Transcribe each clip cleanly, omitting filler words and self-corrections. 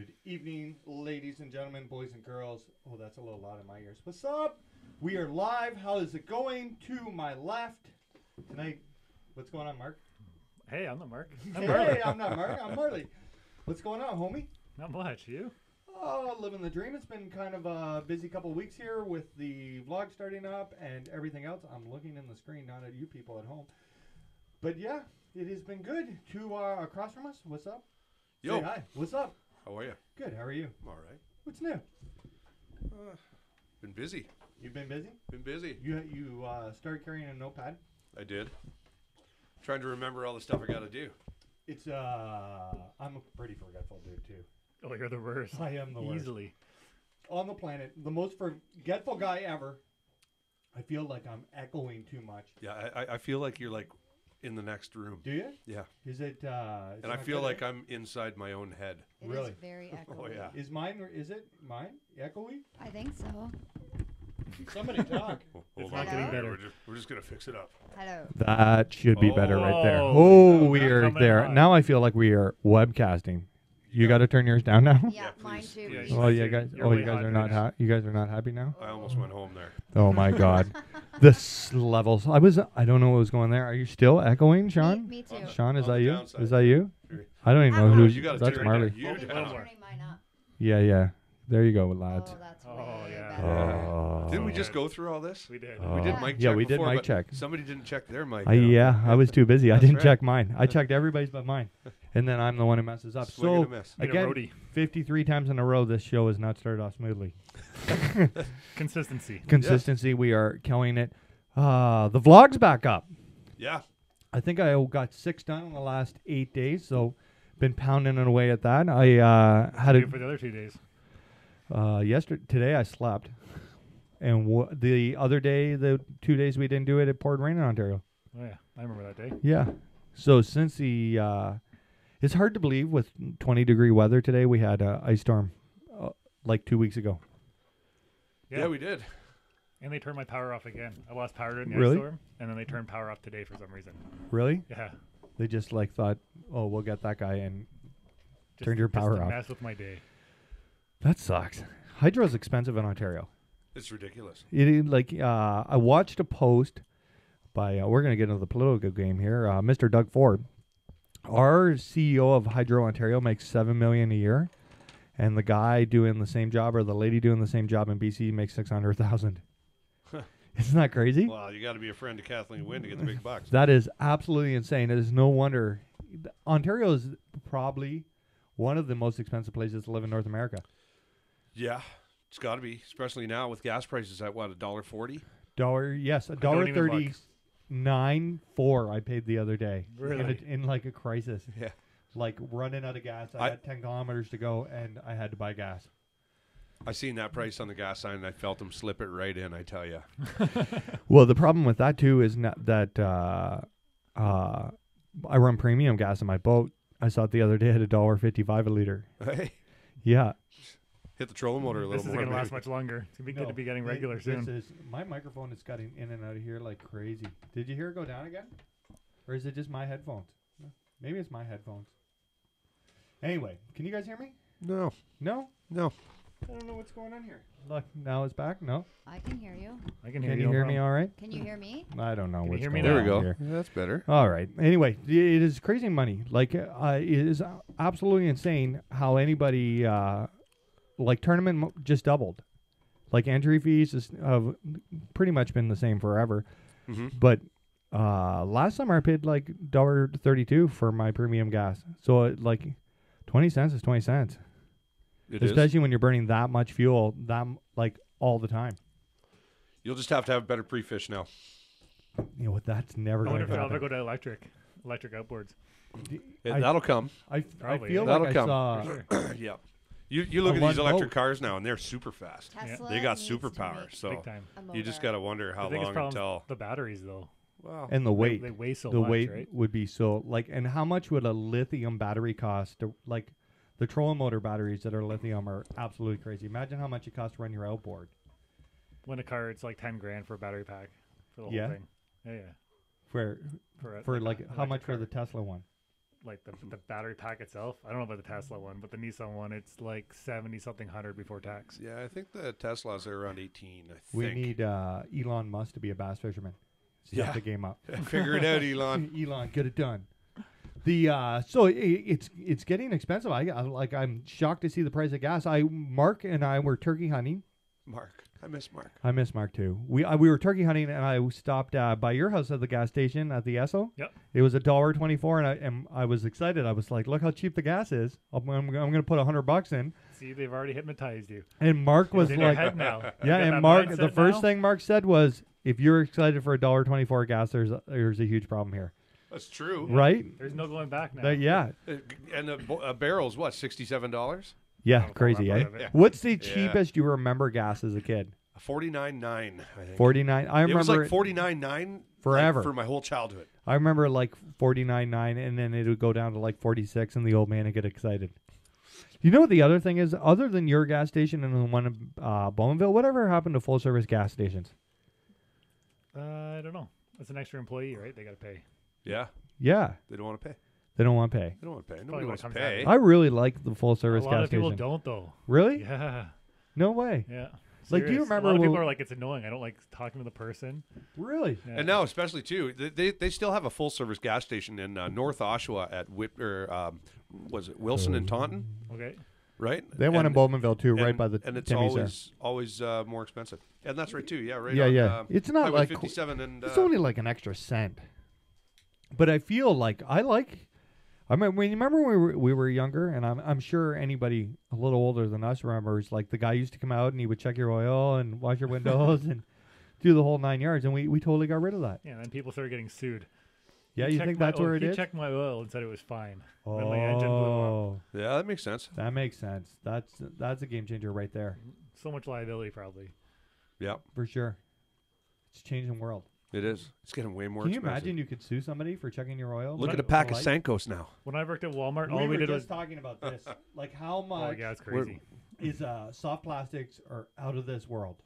Good evening, ladies and gentlemen, boys and girls. Oh, that's a little loud in my ears. What's up? We are live. How is it going? To my left tonight. What's going on, Mark? Hey, I'm not Mark. Hey, I'm not Mark. I'm Marley. What's going on, homie? Not much. You? Oh, living the dream. It's been kind of a busy couple weeks here with the vlog starting up and everything else. I'm looking in the screen, not at you people at home. But yeah, it has been good. To across from us, what's up? Yo. Say hi. What's up? How are you? Good. How are you? I'm all right. What's new? Been busy. You've been busy? Been busy. You started carrying a notepad? I did. Trying to remember all the stuff I got to do. It's I'm a pretty forgetful dude too. Oh, you're the worst. I am the worst. Easily. On the planet, the most forgetful guy ever. I feel like I'm echoing too much. Yeah, I feel like you're like in the next room. Do you? Yeah. Is it? And I feel like I'm inside my own head. It Really? is very echoey. Oh, yeah. Is mine? Is it mine? Echoey? I think so. Somebody talk. It's not not getting better. We're just going to fix it up. Hello. That should be better right there. Oh, Oh, we are coming there. on. Now I feel like we are webcasting. You got to turn yours down now. Yeah, Yeah, mine please. too. Yeah, please. Oh, yeah, guys. You're Oh, way you guys hot are right not now. you guys are not happy now. I almost went home there. Oh my God, levels. I don't know what was going there. Are you still echoing, Sean? Me too. Sean, is On that the you? downside. Is that you? Sure. I don't even know Oh, who. You got to That's turn Marley. it down. Oh, You're a little down. more. Turning mine up. Yeah, yeah. There you go, lads. Oh, that's Oh, way yeah. better. Oh. Didn't we So just good. go through all this? We did. We did Yeah. mic check Yeah, we did before, mic but check. somebody didn't check their mic. Yeah, I was too busy. I That's didn't right. check mine. I checked everybody's but mine. And then I'm the one who messes up. Swing and So, a miss. Need a again, roadie. 53 times in a row, this show has not started off smoothly. Consistency. Consistency, we are killing it. The vlog's back up. Yeah. I think I got 6 done in the last 8 days, so been pounding it away at that. I had Do for the other 2 days. today I slept, and the other day, the 2 days we didn't do it, it poured rain in Ontario. Oh yeah, I remember that day. Yeah, so since it's hard to believe with 20-degree weather today, we had an ice storm like 2 weeks ago. Yeah, we did. And they turned my power off again. I lost power during the Really? ice storm, and then they turned power off today for some reason. Really? Yeah. They just like thought, oh, we'll get that guy and Just, turned your power just to off. mess with my day. That sucks. Hydro's expensive in Ontario. It's ridiculous. I watched a post by we're going to get into the political game here. Mr. Doug Ford, our CEO of Hydro Ontario, makes $7 million a year, and the guy doing the same job or the lady doing the same job in BC makes $600,000. Isn't that crazy? Well, you got to be a friend of Kathleen Wynne to get the big bucks. That is absolutely insane. It is no wonder. Ontario is probably one of the most expensive places to live in North America. Yeah, it's got to be, especially now with gas prices at what, $1.40? Yes, don't $1.30. even look. 9.4 I paid the other day. Really? In like a crisis. Yeah. Like running out of gas. I had 10 kilometers to go and I had to buy gas. I seen that price on the gas sign and I felt them slip it right in, I tell you. Well, the problem with that too is not that I run premium gas in my boat. I saw it the other day at $1.55 a liter. Hey, Yeah. hit the trolling motor a This little isn't more. going to last maybe. much longer. It's going to be good No, to be getting it- regular this soon. is my microphone is cutting in and out of here like crazy. Did you hear it go down again? Or is it just my headphones? Maybe it's my headphones. Anyway, can you guys hear me? No, No? no. I don't know what's going on here. Look, now it's back. No? I can hear you. I can hear Can you. you no hear me problem. all right? Can you hear me? I don't know Can you what's hear me going now? There we on go. here. Yeah, that's better. All right. Anyway, it is crazy money. Like, it is absolutely insane how anybody, like, tournament just doubled. Like, entry fees have pretty much been the same forever. Mm-hmm. But last summer I paid, like, $1.32 for my premium gas. So, like, 20 cents is 20 cents. It is. Especially when you're burning that much fuel, like, all the time. You'll just have to have better pre-fish now. You know what? That's never I going wonder to if I'll ever happen. go to electric outboards. That'll come. I Probably, feel yeah. like That'll I come. saw... For sure. Yeah. You look A at one these electric boat. cars now, and they're super fast. Tesla They got needs to superpower, make so Big time. a you just motor. got to wonder how the biggest long problem until. the batteries, though. Wow. And the weight. They weigh so the much, weight right? would be so like, and how much would a lithium battery cost? Like, the trolling motor batteries that are lithium are absolutely crazy. Imagine how much it costs to run your outboard. When a car, it's like 10 grand for a battery pack for the Yeah. whole thing. Yeah, yeah. For For like a how much electric for car. the Tesla one? like the battery pack itself. I don't know about the Tesla one, but the Nissan one, it's like 70 something hundred before tax. Yeah, I think the Tesla's are around 18. I think We need Elon Musk to be a bass fisherman. Step the game up. Figure it out, Elon. Elon, get it done. The so it's getting expensive. I'm shocked to see the price of gas. Mark and I were turkey hunting. Mark, I miss Mark. I miss Mark too. We were turkey hunting, and I stopped by your house at the gas station at the Esso. Yep. It was $1.24, and I was excited. I was like, "Look how cheap the gas is! I'm going to put $100 in." See, they've already hypnotized you. And Mark was It's in your like, head now. You "Yeah." got And that Mark, mindset the first now? thing Mark said was, "If you're excited for $1.24 gas, there's a huge problem here." That's true. Right? There's no going back now. Yeah. And a barrel's what, $67? Yeah, Oh, crazy, crap eh? out of it. What's the Yeah. cheapest you remember gas as a kid? $49.9, I think. 49. I It was remember like $49.9 Forever. for my whole childhood. I remember like 49.9, and then it would go down to like 46, and the old man would get excited. You know what the other thing is? Other than your gas station and the one in Bowmanville, whatever happened to full service gas stations? I don't know. It's an extra employee, right? They got to pay. Yeah, Yeah, they don't want to pay. they don't want to pay. They don't want to pay. Probably Nobody what wants to comes pay. out I really like the full service A lot gas of people station. don't, though. Really? Yeah. No way. Yeah. Like, do you Serious. remember A lot of people when- are like, it's annoying. I don't like talking to the person. Really? Yeah. And now, especially too, they still have a full service gas station in North Oshawa at was it Wilson and Taunton, Okay. right? They have one in And- Bowmanville too, right and- by the and it's Timmy's there. always more expensive. And that's right too. Yeah, right. Yeah, on, yeah. It's not Highway like 57 and it's only like an extra cent. But I feel like I mean, when you remember when we were younger, and I'm sure anybody a little older than us remembers, like the guy used to come out and he would check your oil and wash your windows and do the whole 9 yards, and we totally got rid of that. Yeah, and then people started getting sued. Yeah, He you checked think my that's oil- where it he is? checked my oil and said it was fine. Oh, Then my engine blew up. yeah, that makes sense. that makes sense. That's a game changer right there So much liability, probably. Yeah, for sure. It's changing the world. it is. It's getting way more Can you expensive. imagine you could sue somebody for checking your oil? Look with at a pack of light? Sankos now. When I worked at Walmart, We all we were did just was. talking about this. Like how Oh, much yeah, it's crazy. is soft plastics are out of this world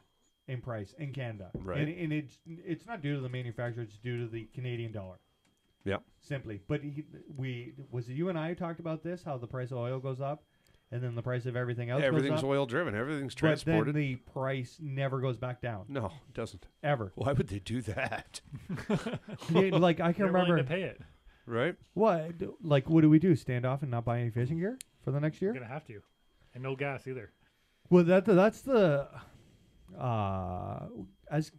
in price in Canada. Right. And it's not due to the manufacturer, it's due to the Canadian dollar. Yeah. Simply. But was it you and I talked about this, how the price of oil goes up and then the price of everything else Everything's goes up. oil driven. Everything's But transported. then the price never goes back down. No, it doesn't. Ever. Why would they do that? Yeah, like I can They're willing remember to pay it. Right? what do we do? Stand off and not buy any fishing gear for the next year? You're gonna have to, and no gas either. Well, that's the as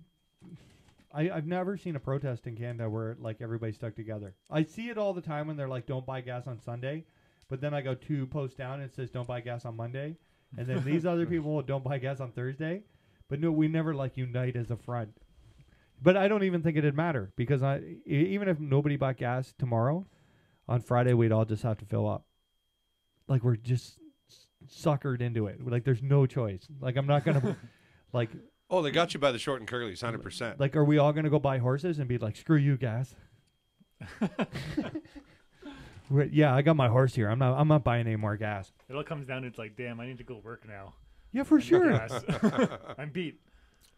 I've never seen a protest in Canada where like everybody's stuck together. I see it all the time when they're like, "Don't buy gas on Sunday," but then I go 2 posts down and it says, "Don't buy gas on Monday," and then these other people don't buy gas on Thursday. But no, we never like unite as a front. But I don't even think it'd matter because even if nobody bought gas tomorrow, on Friday we'd all just have to fill up. Like we're just suckered into it. Like there's no choice. Like I'm not gonna like Oh, they got you by the short and curlies, 100%. like are we all gonna go buy horses and be like screw you gas? Yeah, I got my horse here. I'm not buying any more gas. It all comes down to it's like, damn, I need to go work now. Yeah, for No sure. gas. I'm beat.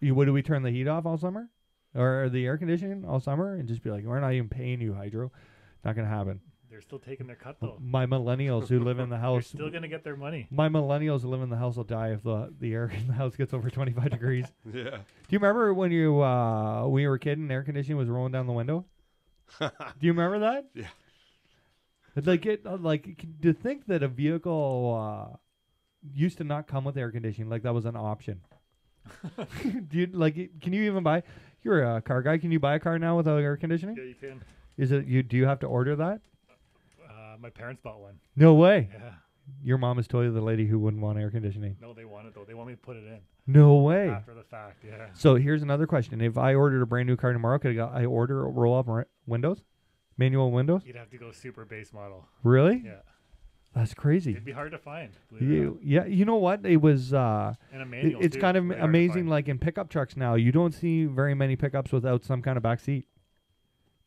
What do we turn the heat off all summer, or the air conditioning all summer, and just be like, we're not even paying you, Hydro. Not gonna happen. They're still taking their cut though. My millennials who live in the They're house. still gonna get their money. My millennials who live in the house will die if the air in the house gets over 25 degrees. Yeah. Do you remember when you were a kid and air conditioning was rolling down the window? Do you remember that? Yeah. It's like to think that a vehicle used to not come with air conditioning, like that was an option. Do you can you even buy? You're a car guy. Can you buy a car now without air conditioning? Yeah, you can. Is it you? Do you have to order that? My parents bought one. No way. Yeah. Your mom is totally the lady who wouldn't want air conditioning. No, they want it though. They want me to put it in No way. after the fact. Yeah. So here's another question: if I ordered a brand new car tomorrow, could I order roll up windows, manual windows? You'd have to go super base model. Really? Yeah. That's crazy. It'd be hard to find. believe it or not. Yeah, you know what? It was. And a manual. It's too. kind of Really hard to amazing. find. Like in pickup trucks now, you don't see very many pickups without some kind of back seat.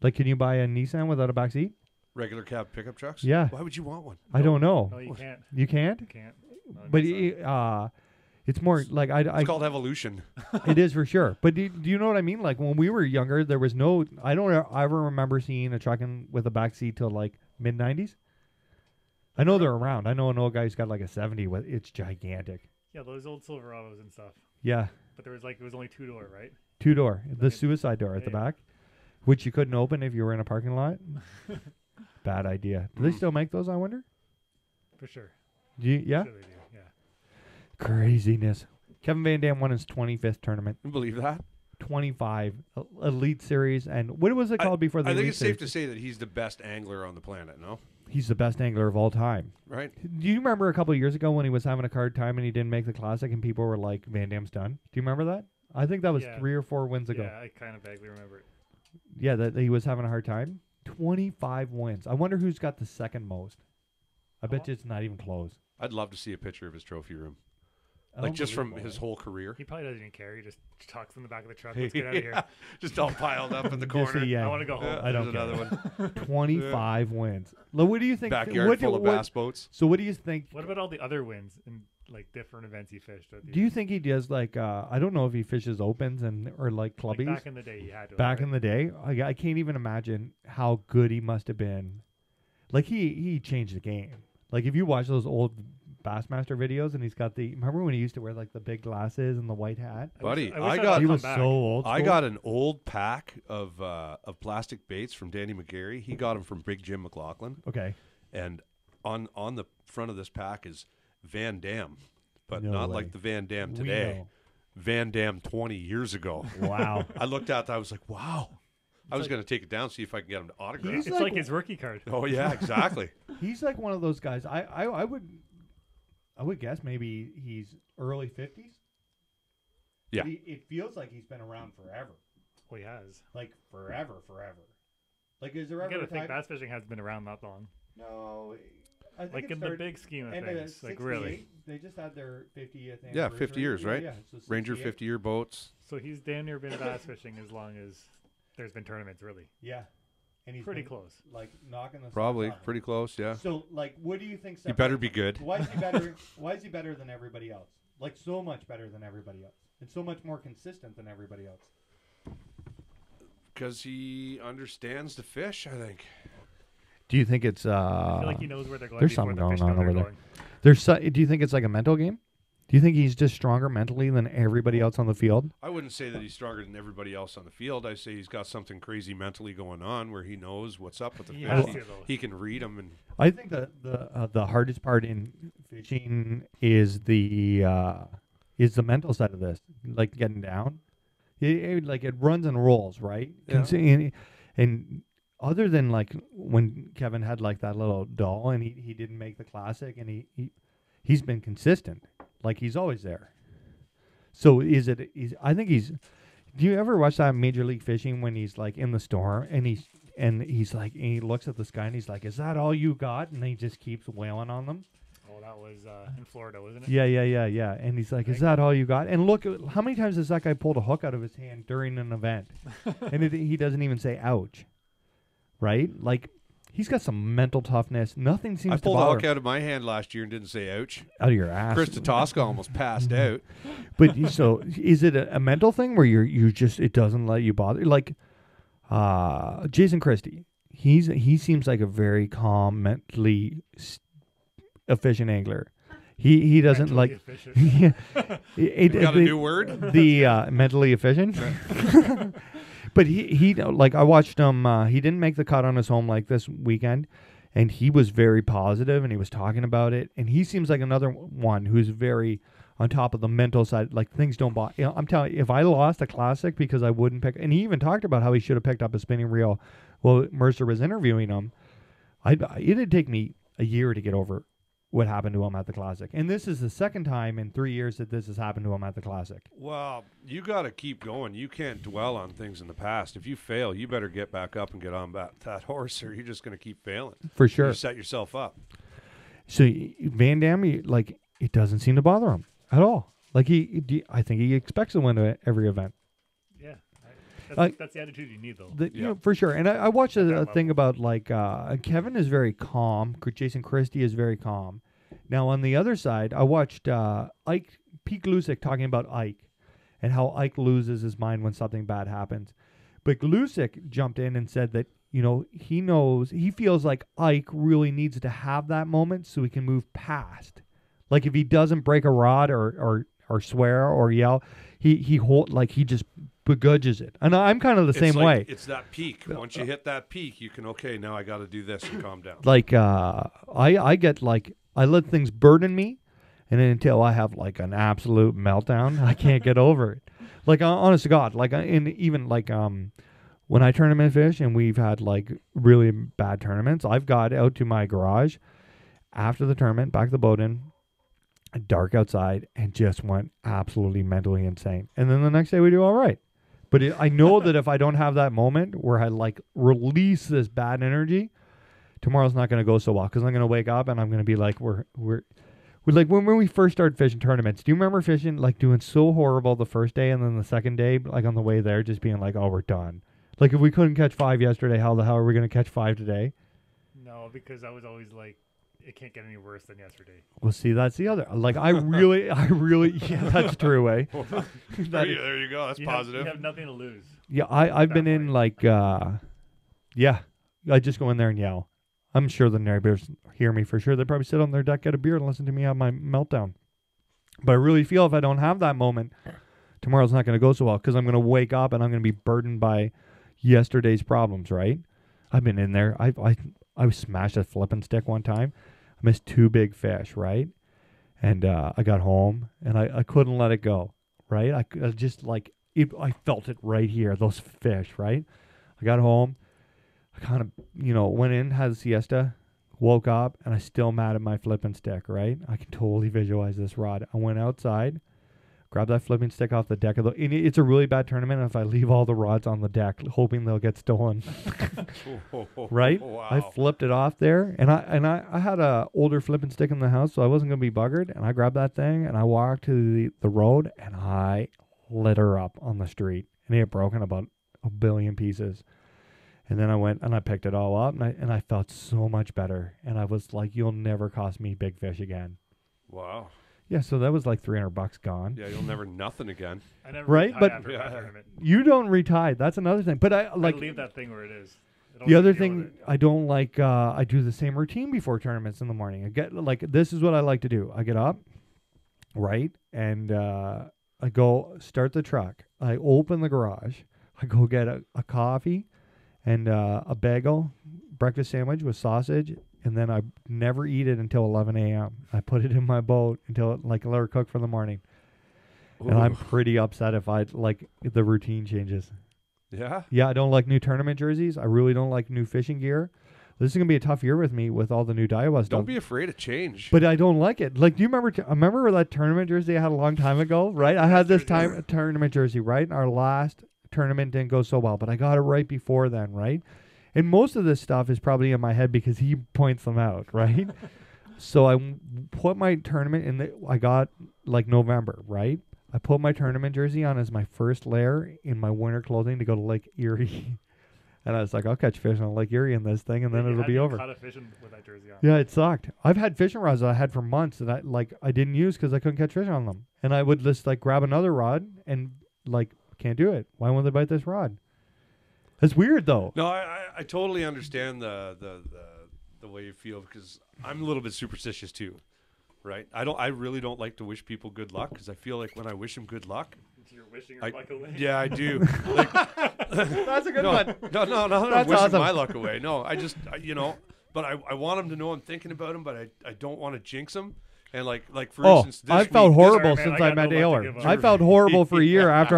Like, can you buy a Nissan without a back seat? Regular cab pickup trucks? Yeah. Why would you want one? I don't know. No, you can't. You can't. You can't. No, But Nissan. It's more like It's called evolution. It is for sure. But do you know what I mean? Like when we were younger, there was no. I don't ever remember seeing a truck with a back seat till like mid '90s. I know they're around. I know an old guy who's got like a 70. It's gigantic. Yeah, those old Silverados and stuff. Yeah, But there was it was only 2-door, right? 2-door, the Like suicide door at the yeah. back, which you couldn't open if you were in a parking lot. Bad idea. Do they still make those? I wonder. For sure. Yeah. Sure they do. Yeah. Craziness. Kevin Van Dam won his 25th tournament. You believe that? 25 Elite Series, and what was it called before the I think Elite it's safe Series? to say that he's the best angler on the planet. No, He's the best angler of all time. right? Do you remember a couple of years ago when he was having a hard time and he didn't make the Classic and people were like, Van Dam's done? Do you remember that? I think that was Yeah. 3 or 4 wins ago. Yeah, I kind of vaguely remember it. Yeah, that he was having a hard time. 25 wins. I wonder who's got the second most. I bet you it's not even close. I'd love to see a picture of his trophy room, like just from his whole career. He probably doesn't even care. He just tucks in the back of the truck. Let's get out of here. Yeah, just all piled up in the Just corner. say, yeah, I want to go home. I don't There's care. another one. 25 wins. What do you think? Backyard full of bass boats. So what do you think? What about all the other wins in different events he fished? Do you think he does like I don't know if he fishes opens or like clubbies? Back in the day, he had to. Back in the day, I can't even imagine how good he must have been. Like he changed the game. Like if you watch those old Bassmaster videos, and he's got remember when he used to wear like the big glasses and the white hat? Buddy, I wish I got He come was back. so old. I school. got an old pack of plastic baits from Danny McGarry. He got them from Big Jim McLaughlin, Okay. and on the front of this pack is Van Dam, but No not way. like the Van Dam We today. know. Van Dam 20 years ago. Wow. I looked at that. I was like, wow. I was going to take it down, see if I can get him to autograph. He's it. It's like- like his rookie card. Oh yeah, exactly. He's like one of those guys. I would guess maybe he's early 50s. Yeah. But it feels like he's been around forever. Well, he has. Like forever. Like is there You ever gotta a think time? bass fishing has been around that long. No. I think Like it in the started big scheme of end things. Like really. They just had their 50th anniversary. Yeah, 50 years, right? Yeah, so Ranger 68. 50-year boats. So he's damn near been bass fishing as long as there's been tournaments, really. Yeah. And he's Pretty been, close. Like knocking the Probably socks off him. pretty close, yeah. So like what do you think You better be good. Why is he better? Why is he better than everybody else? Like so much better than everybody else. And so much more consistent than everybody else. Because he understands the fish, I think. Do you think it's I feel like he knows where they're going there's before something the going fish on know they're over there. going. do you think it's like a mental game? Do you think he's just stronger mentally than everybody else on the field? I wouldn't say that he's stronger than everybody else on the field. I say he's got something crazy mentally going on where he knows what's up with the He fish. has He, to, though. he can read them, and I think the hardest part in fishing is the mental side of this, like getting down. Like it runs and rolls, right? Yeah. And other than like when Kevin had like that little doll and he didn't make the Classic, and he's been consistent, like he's always there. So I think he's. Do you ever watch that Major League Fishing when he's like in the storm and he's like and he looks at the sky and he's like, "Is that all you got?" And he just keeps wailing on them. Oh, that was in Florida, wasn't it? Yeah. And he's like, "Is that all you got?" And look, how many times has that guy pulled a hook out of his hand during an event, and he doesn't even say "ouch," right? Like he's got some mental toughness. Nothing seems I to pulled a bother hook out of my hand last year and didn't say ouch. out of your ass. Chris Tatoska almost passed out. But so is it a mental thing where you just it doesn't let you bother? Like Jason Christie, he seems like a very calm, mentally efficient angler. He doesn't Mentally like. efficient. You Got a new word? The mentally efficient. But he like I watched him. He didn't make the cut on his home like this weekend, and he was very positive and he was talking about it. And he seems like another one who's very on top of the mental side. Like things don't bother. You know, I'm telling you, if I lost a Classic because I wouldn't pick, and he even talked about how he should have picked up a spinning reel. Well, Mercer was interviewing him. It'd take me a year to get over what happened to him at the Classic. And this is the second time in 3 years that this has happened to him at the Classic. Well, you got to keep going. You can't dwell on things in the past. If you fail, you better get back up and get on that horse, or you're just going to keep failing. For sure. You set yourself up. So Van Dam, like it doesn't seem to bother him at all. Like I think he expects to win every event. Yeah. Like- That's the attitude you need, though. You know, for sure. And I watched a that thing level. about like Kevin is very calm. Jason Christie is very calm. Now on the other side, I watched Ike Pete Glusick talking about Ike and how Ike loses his mind when something bad happens. But Glusick jumped in and said that, he feels like Ike really needs to have that moment so he can move past. Like if he doesn't break a rod or swear or yell, he just begrudges it. And I'm kind of the same way. It's that peak. Once you hit that peak, you can, okay, now I got to do this and calm down. Like I get like, I let things burden me, and then until I have like an absolute meltdown, I can't get over it. Like honest to God, like when I tournament fish and we've had like really bad tournaments, I've got out to my garage after the tournament, back the boat in, dark outside, and just went absolutely mentally insane. And then the next day we do all right. But I know that if I don't have that moment where I like release this bad energy, tomorrow's not going to go so well, because I'm going to wake up and I'm going to be like, we're like when we first started fishing tournaments. Do you remember fishing like doing so horrible the first day, and then the second day, like on the way there, just being like, oh, we're done. Like if we couldn't catch 5 yesterday, how the hell are we going to catch 5 today? No, because I was always like, it can't get any worse than yesterday. Well, see, that's the other. Like I really, yeah, that's true, eh? There you go. That's positive. You have nothing to lose. Yeah, I've been in like, I just go in there and yell. I'm sure the neighbors hear me for sure. They probably sit on their deck, get a beer, and listen to me have my meltdown. But I really feel if I don't have that moment, tomorrow's not going to go so well, because I'm going to wake up and I'm going to be burdened by yesterday's problems, right? I've been in there. I smashed a flipping stick one time. I missed 2 big fish, right? And I got home and I couldn't let it go, right? I just like I felt it right here, those fish, right? I got home, I kind of went in, had a siesta, woke up, and I still mad at my flipping stick, right? I can totally visualize this rod. I went outside, grabbed that flipping stick off the deck of it's a really bad tournament if I leave all the rods on the deck hoping they'll get stolen. Right? Wow. I flipped it off there, and I had a older flipping stick in the house, so I wasn't going to be buggered, and I grabbed that thing and I walked to the road and I lit her up on the street, and it had broken about 1 billion pieces. And then I went and I picked it all up, and I felt so much better, and I was like, you'll never cost me big fish again. Wow. Yeah, so that was like $300 gone. Yeah, you'll never nothing again. I never right? But after that tournament. You don't retide. That's another thing. But I like leave that thing where it is. The other thing I don't like. I do the same routine before tournaments in the morning. I get like this is what I like to do. I get up, right, and I go start the truck. I open the garage. I go get a coffee and a bagel, breakfast sandwich with sausage. And then I never eat it until 11 a.m. I put it in my boat until it let her cook for the morning. Ooh. And I'm pretty upset if the routine changes. Yeah? Yeah, I don't like new tournament jerseys. I really don't like new fishing gear. This is going to be a tough year with me with all the new Daiwa stuff. Don't be afraid of change. But I don't like it. Like, do you remember? I remember that tournament jersey I had a long time ago, right? I had this tournament jersey, right? Our last tournament didn't go so well, but I got it right before then, right? And most of this stuff is probably in my head because he points them out, right? So I put my tournament in I got like November, right? I put my tournament jersey on as my first layer in my winter clothing to go to Lake Erie. And I was like, I'll catch fish on Lake Erie in this thing, and then it'll be over. Caught a fish with that jersey on. Yeah, it sucked. I've had fishing rods that I had for months that I didn't use because I couldn't catch fish on them. And I would just like grab another rod and like, can't do it. Why won't they bite this rod? It's weird though. No, I totally understand the way you feel, because I'm a little bit superstitious too, right? I really don't like to wish people good luck, because I feel like when I wish them good luck, you're wishing your luck away. Yeah, I do. Like, that's a good one. No, that's wishing awesome. my luck away. No, I just but I want them to know I'm thinking about them, but I don't want to jinx them. And like for instance, this I felt horrible Sorry, man, since I met no Ayler. I felt horrible for a year after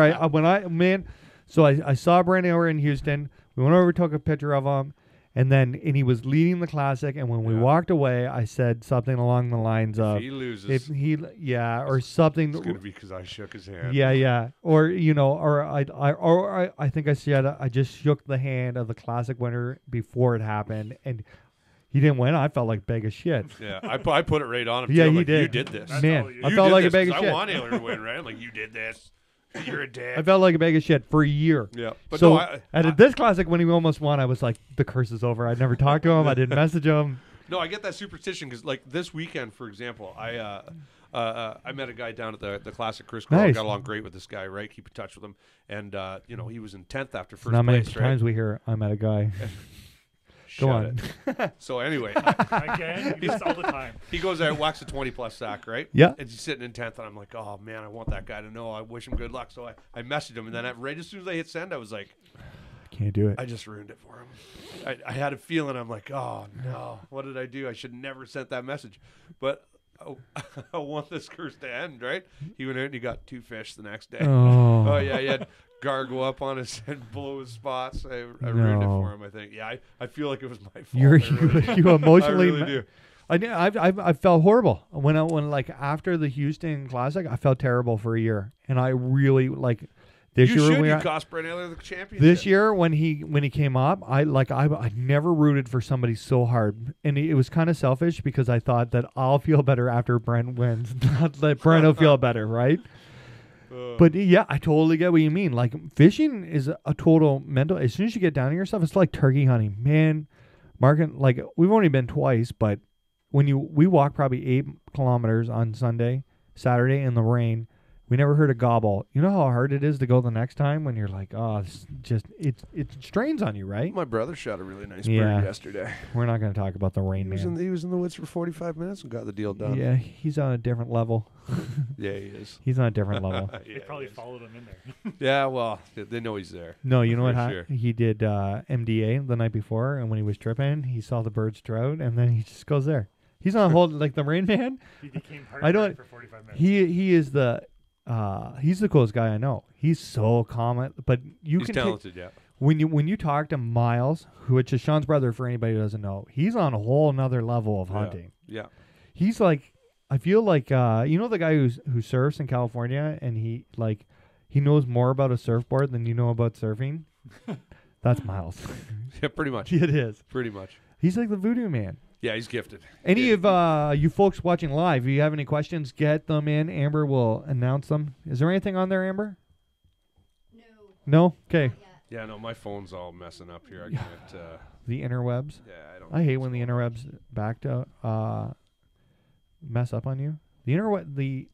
So I saw Brandon over in Houston. We went over, took a picture of him, and he was leading the classic. And when we walked away, I said something along the lines of, "If he loses, or something." It's gonna be because I shook his hand. Yeah, or I think I said I just shook the hand of the classic winner before it happened, and he didn't win. I felt like a bag of shit. Yeah, I put it right on him. Yeah, too. he like, did. You did this, man. I felt like a bag of shit. I want Ayler to win, right? I'm like, you did this. You're a dick. I felt like a bag of shit for a year. Yeah. But so no, at this classic, when he almost won, I was like, the curse is over. I'd never talked to him. I didn't message him. No, I get that superstition because, like, this weekend, for example, I I met a guy down at the Classic Chris Crawl. Nice. Got along great with this guy, right? Keep in touch with him. And, he was in 10th after first Not many place, right? times we hear I met a guy. Go on. So anyway, Again, you do this all the time. he goes out, whacks a 20-plus sack, right? Yeah. And he's sitting in 10th, and I'm like, oh, man, I want that guy to know. I wish him good luck. So I messaged him, and then right as soon as I hit send, I was like, Can't do it. I just ruined it for him. I had a feeling. I'm like, oh, no. What did I do? I should never sent that message. But I want this curse to end, right? He went out and he got 2 fish the next day. Oh, Yeah, he had Gar go up on his and blow his spots. I ruined it No. for him, I think. Yeah, I feel like it was my fault. you emotionally. I really do. I felt horrible when like after the Houston Classic. I felt terrible for a year, and I really like this You year. should. we You are- cost Brent Taylor the championship. This year when he came up, I never rooted for somebody so hard, and it was kind of selfish because I thought that I'll feel better after Brent wins, not that Brent will feel better, right? But yeah, I totally get what you mean. Like fishing is a total mental. As soon as you get down to yourself, it's like turkey hunting, man. Marking, like we've only been twice, but we walked probably 8 kilometers on Saturday in the rain. We never heard a gobble. You know how hard it is to go the next time when you're like, oh, it strains on you, right? My brother shot a really nice Yeah. bird yesterday. We're not going to talk about the rain, man. He was in the woods for 45 minutes and got the deal done. Yeah, he's on a different level. Yeah, he is. He's on a different level. They probably followed him in there. Yeah, well, they know he's there. No, you know what? For sure. He did MDA the night before, and when he was tripping, he saw the birds drought, and then he just goes there. He's on hold like the Rain Man. He became part I of don't- it for 45 minutes. He is he's the coolest guy I know. He's so calm, but you He's can talented, yeah. when you talk to Miles, which is Sean's brother, for anybody who doesn't know, he's on a whole nother level of hunting. Yeah. He's like, I feel like the guy who surfs in California, and he knows more about a surfboard than you know about surfing. That's Miles. Yeah, pretty much. It is. Pretty much. He's like the voodoo man. Yeah, he's gifted. Any of you folks watching live, if you have any questions, get them in. Amber will announce them. Is there anything on there, Amber? No. No? Okay. Not yet. Yeah, no, my phone's all messing up here. I can't. The interwebs. Yeah, I don't. I hate when the interwebs back to mess up on you. The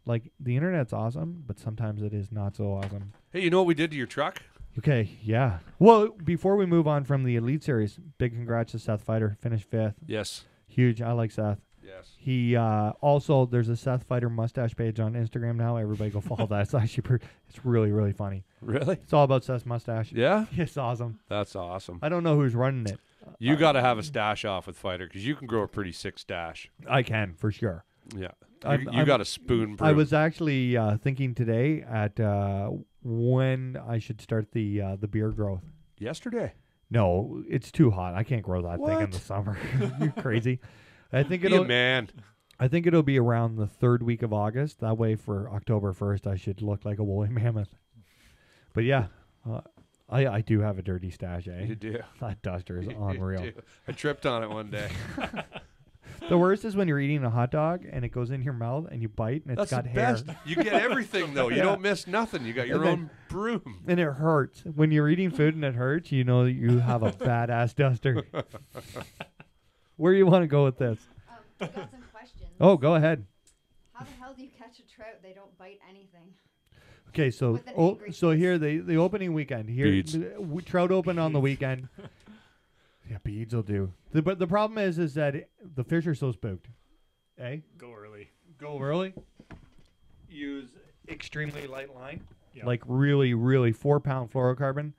internet's awesome, but sometimes it is not so awesome. Hey, you know what we did to your truck? Okay, yeah. Well, before we move on from the Elite Series, big congrats to Seth Fighter, finished 5th. Yes. Huge. I like Seth. Yes. He also, there's a Seth Fighter mustache page on Instagram now. Everybody go follow that. It's actually it's really, really funny. Really? It's all about Seth's mustache. Yeah. It's awesome. That's awesome. I don't know who's running it. You got to have a stash off with Fighter because you can grow a pretty sick stash. I can, for sure. Yeah. I'm- You got a spoon. I was actually thinking today at when I should start the beer growth. yesterday. No, it's too hot. I can't grow that thing in What? the summer. You're crazy. I think Be a man. I think it'll be around the 3rd week of August. That way, for October 1st, I should look like a woolly mammoth. But yeah, I do have a dirty stash, eh? You do. That duster is You unreal. do. I tripped on it one day. The worst is when you're eating a hot dog and it goes in your mouth and you bite and it's That's got the hair. best. You get everything though. You Yeah. don't miss nothing. You got your And then- own broom. And it hurts. When you're eating food and it hurts, you know that you have a badass duster. Where do you want to go with this? I got some questions. Oh, go ahead. How the hell do you catch a trout? They don't bite anything. Okay, so With an angry so face. here the opening weekend here Beads. Trout open on the weekend. Yeah, beads will do. But the problem is that the fish are so spooked. Eh? Go early. Go early. Use extremely light line, Yeah. like really 4-pound fluorocarbon.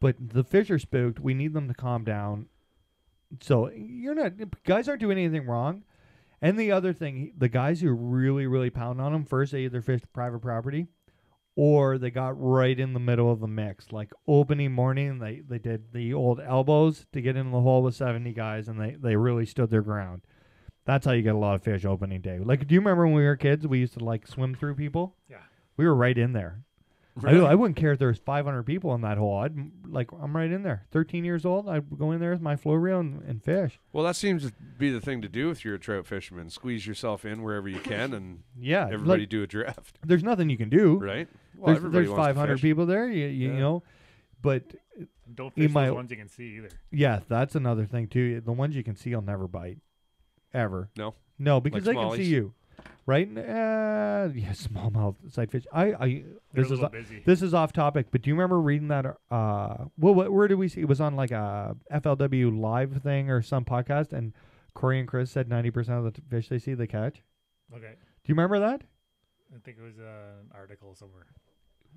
But the fish are spooked. We need them to calm down. So guys aren't doing anything wrong. And the other thing, the guys who really pound on them first, they either fished private property, or they got right in the middle of the mix. Like opening morning, they did the old elbows to get in the hole with 70 guys, and they really stood their ground. That's how you get a lot of fish opening day. Like, do you remember when we were kids, we used to like swim through people? Yeah. We were right in there. Really? I wouldn't care if there was 500 people in that hole. I'm right in there. 13 years old, I'd go in there with my flow reel and fish. Well, that seems to be the thing to do if you're a trout fisherman. Squeeze yourself in wherever you can, and Yeah, everybody like, do a draft, there's nothing you can do. right? Well, everybody There's wants to 500 fish. people there, you Yeah. know. But Don't In fish my- those ones you can see either. yeah, that's another thing too. The ones you can see will never bite, ever. No? No, because Like they can see smallies? you. right? Yeah, smallmouth side fish. They're This a is little busy. this is off topic, but do you remember reading that? Where did we see? It was on like a FLW live thing or some podcast, and Corey and Chris said 90% of the fish they see they catch. Okay. Do you remember that? I think it was an article somewhere.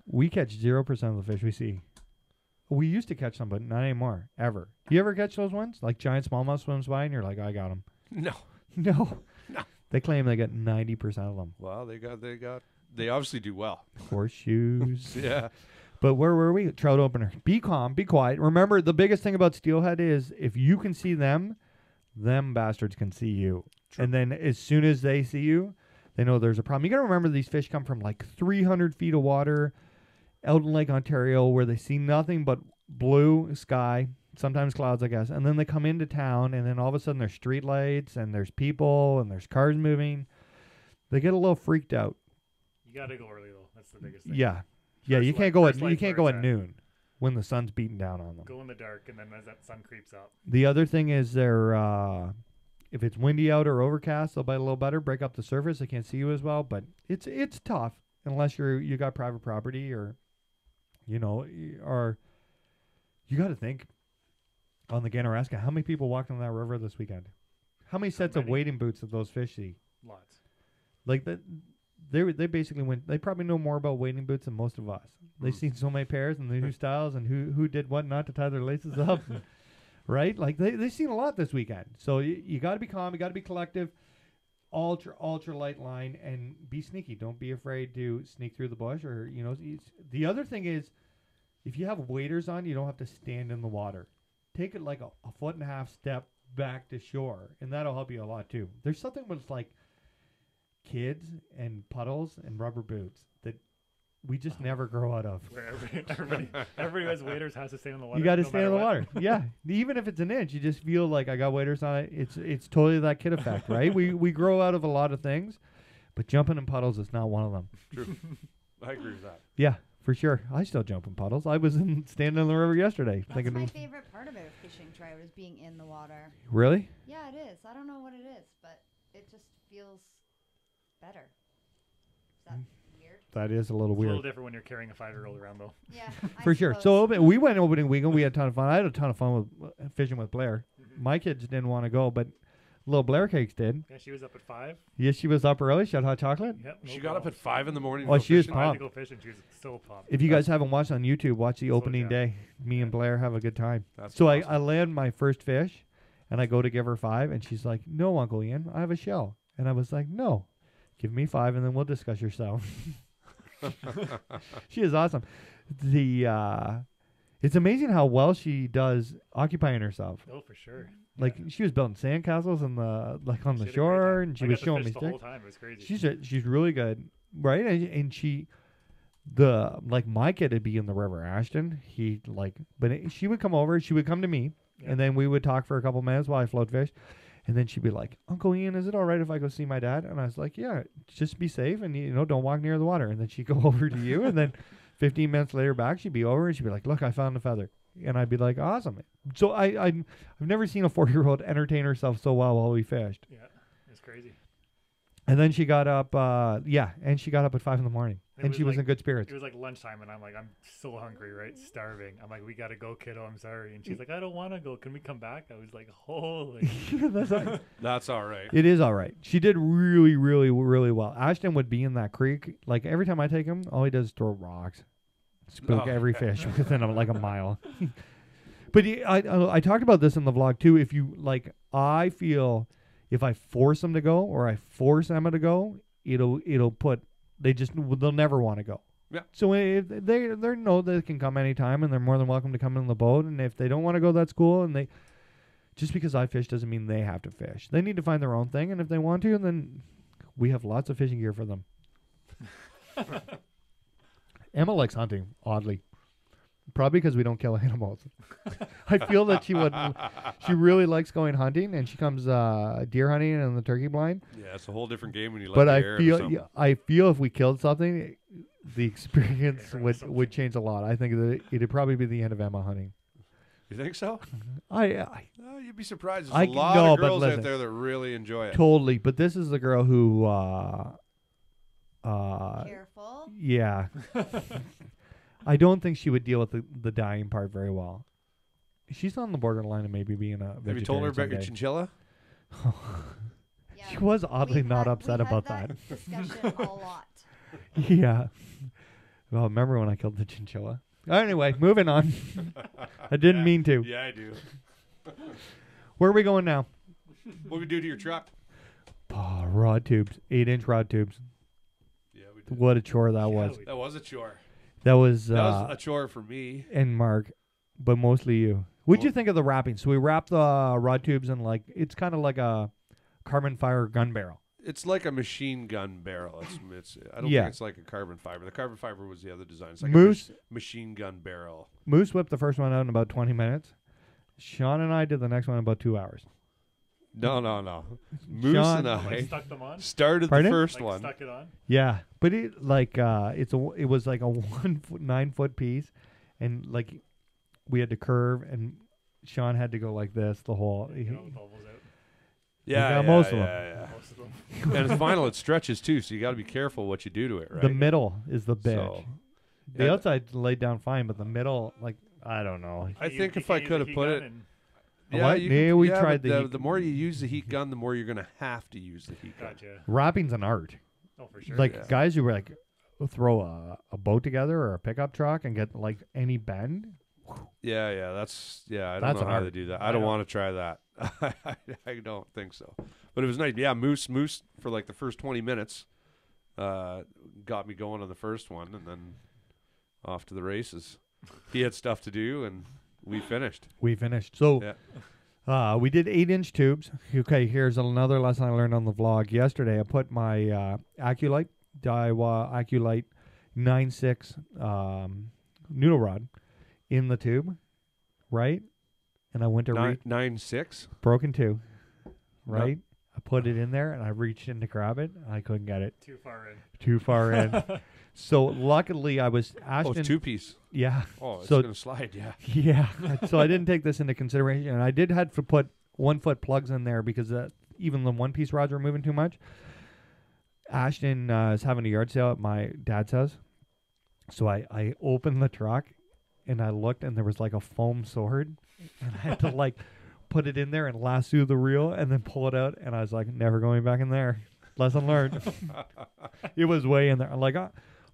We catch 0% of the fish we see. We used to catch some, but not anymore. Ever. Do you ever catch those ones? Like giant smallmouth swims by, and you're like, I got them. No. No. No. They claim they get 90% of them. Well, they obviously do well. Horseshoes. Yeah. But where were we? Trout opener. Be calm. Be quiet. Remember, the biggest thing about steelhead is if you can see them bastards can see you. True. And then as soon as they see you, they know there's a problem. You got to remember these fish come from like 300 feet of water out in Lake Ontario where they see nothing but blue sky, sometimes clouds, I guess. And then they come into town, and then all of a sudden there's street lights, and there's people, and there's cars moving. They get a little freaked out. You got to go early, though. That's the biggest thing. Yeah. Yeah, First you light- can't go first light's where it's at. noon when the sun's beating down on them. Go in the dark, and then as that sun creeps up. The other thing is they're if it's windy out or overcast, they'll bite a little better, break up the surface. They can't see you as well, but it's tough unless you got private property or you got to think on the Ganaraska, how many people walked on that river this weekend? How many sets of many? wading boots did those fish see? Lots. Like that, they basically went. They probably know more about wading boots than most of us. They've seen so many pairs and the new styles and who did what not to tie their laces up, right? Like they've seen a lot this weekend. So you got to be calm. You got to be collective. Ultra light line and be sneaky. Don't be afraid to sneak through the bush or The other thing is, if you have waders on, you don't have to stand in the water. Take it like a foot and a half step back to shore, and that'll help you a lot too. There's something with like kids and puddles and rubber boots that we just never grow out of. Where everybody who has waders has to stay in the water. You got to no stay in matter the what. water. Yeah, even if it's an inch, you just feel like I got waders on it. It's totally that kid effect, right? We grow out of a lot of things, but jumping in puddles is not one of them. True. I agree with that. Yeah, for sure. I still jump in puddles. I was standing in the river yesterday. That's my favorite part about fishing trout is being in the water. Really? Yeah, it is. I don't know what it is, but it just feels better. Is that weird? That is a little It's a weird. little different when you're carrying a 5-year-old around, though. Yeah, For sure. So we went opening weekend. We had a ton of fun. I had a ton of fun with fishing with Blair. Mm-hmm. My kids didn't want to go, but little Blair Cakes did. Yeah, she was up at 5. Yes, she was up early. She had hot chocolate. Yep. She got up at 5 in the morning. to Oh, go she was fishing? I had to pumped. go fishing. She was so pumped. If you guys haven't watched on YouTube, watch the So opening jacked. day. Me and Blair have a good time. That's So awesome. I land my first fish, and I go to give her 5, and she's like, "No, Uncle Ian, I have a shell." And I was like, "No, give me 5, and then we'll discuss your shell." She is awesome. It's amazing how well she does occupying herself. Oh, for sure. Like she was building sandcastles on the She the had a great shore, time. and she I was got to showing me fish the whole sticks. time. It was crazy. She's really good, right? And she, my kid would be in the river, Ashton. She would come over. She would come to me, Yeah. and then we would talk for a couple minutes while I float fish, and then she'd be like, "Uncle Ian, is it all right if I go see my dad?" And I was like, "Yeah, just be safe and don't walk near the water." And then she'd go over to you, and then 15 minutes later back, she'd be over and she'd be like, "Look, I found a feather." And I'd be like, "Awesome." So I've never seen a 4-year-old entertain herself so well while we fished. Yeah, it was crazy. And then she got up, and she got up at 5 in the morning, It and was she was like- in good spirits. It was like lunchtime, and I'm like, I'm so hungry, right? Starving. I'm like, we got to go, kiddo. I'm sorry. And she's like, I don't want to go. Can we come back? I was like, holy. That's all right. That's all right. It is all right. She did really, really, really well. Ashton would be in that creek. Like every time I take him, all he does is throw rocks, spook Oh, every okay. fish within like a mile. But I talked about this in the vlog too. If you like, I feel if I force them to go or I force Emma to go, it'll put they'll never want to go. Yeah. So if they know they can come anytime and they're more than welcome to come in the boat. And if they don't want to go, that's cool. And just because I fish doesn't mean they have to fish. They need to find their own thing. And if they want to, then we have lots of fishing gear for them. Emma likes hunting, oddly. Probably because we don't kill animals. I feel that she really likes going hunting, and she comes deer hunting and the turkey blind. Yeah, it's a whole different game when you let But the I air or feel something. I feel if we killed something, the experience Yeah, would something. change a lot. I think that it'd probably be the end of Emma hunting. You think so? I You'd be surprised. I There's a lot know, of but girls out listen. there that really enjoy it. totally. But this is the girl who, Careful. yeah. I don't think she would deal with the dying part very well. She's on the borderline of maybe being a vegetarian. Have you told her about your someday. chinchilla? Yeah. She was oddly We've not had- upset we had about that that. discussion a lot. Yeah. Well, remember when I killed the chinchilla? Anyway, moving on. I didn't mean to. Yeah, I do. Where are we going now? What we do to your truck? Oh, rod tubes. 8-inch rod tubes. Yeah, we did. What a chore that Yeah, was. we- That was a chore. That was, That was a chore for me. and Mark, but mostly you. What'd you Well- think of the wrapping? So we wrapped the rod tubes in it's kind of like a carbon fiber gun barrel. It's like a machine gun barrel. It's I don't Yeah. think it's like a carbon fiber. The carbon fiber was the other design. It's like Moose a machine gun barrel. Moose whipped the first one out in about 20 minutes. Sean and I did the next one in about 2 hours. No. Moose Sean- and Like I stuck them on. started Pardon? the first Like one. stuck it on. Yeah, but it it was like a 9 foot piece, and we had to curve, and Sean had to go like this the whole. You know, the bubbles out. Yeah, got yeah, most of yeah, Most of them. yeah. And it's final, it stretches too, so you got to be careful what you do to it, right? The middle is the bitch. So, The yeah. outside laid down fine, but the middle, I don't know. I You- think you if I can't use could a have heat put gun it, and- What? you Yeah, can- we but tried the heat- the more you use the heat gun, the more you're gonna have to use the heat gun. Gotcha. Wrapping's an art. Oh, for sure. Like Yeah. guys who were throw a boat together or a pickup truck and get any bend. Yeah, that's I don't That's know an how art. to do that. I I don't know. want to try that. I don't think so. But it was nice. Yeah, Moose for the first 20 minutes got me going on the first one, and then off to the races. He had stuff to do, and we finished. We finished. So Yeah. we did 8-inch tubes. Okay, here's another lesson I learned on the vlog yesterday. I put my Aculite, Daiwa Aculite 9.6 noodle rod in the tube, right? And I went to 9.6. broken two, right? I put it in there and I reached in to grab it. And I couldn't get it. Too far in. Too far in. So luckily I was Oh, Ashton. it's 2-piece. Yeah. Oh, it's So- gonna slide. Yeah. Yeah. So I didn't take this into consideration. And I did have to put 1-foot plugs in there because even the one-piece rods were moving too much. Ashton is having a yard sale at my dad's house. So I opened the truck and I looked and there was a foam sword. And I had to put it in there and lasso the reel and then pull it out. And I was like, never going back in there. Lesson learned. It was way in there.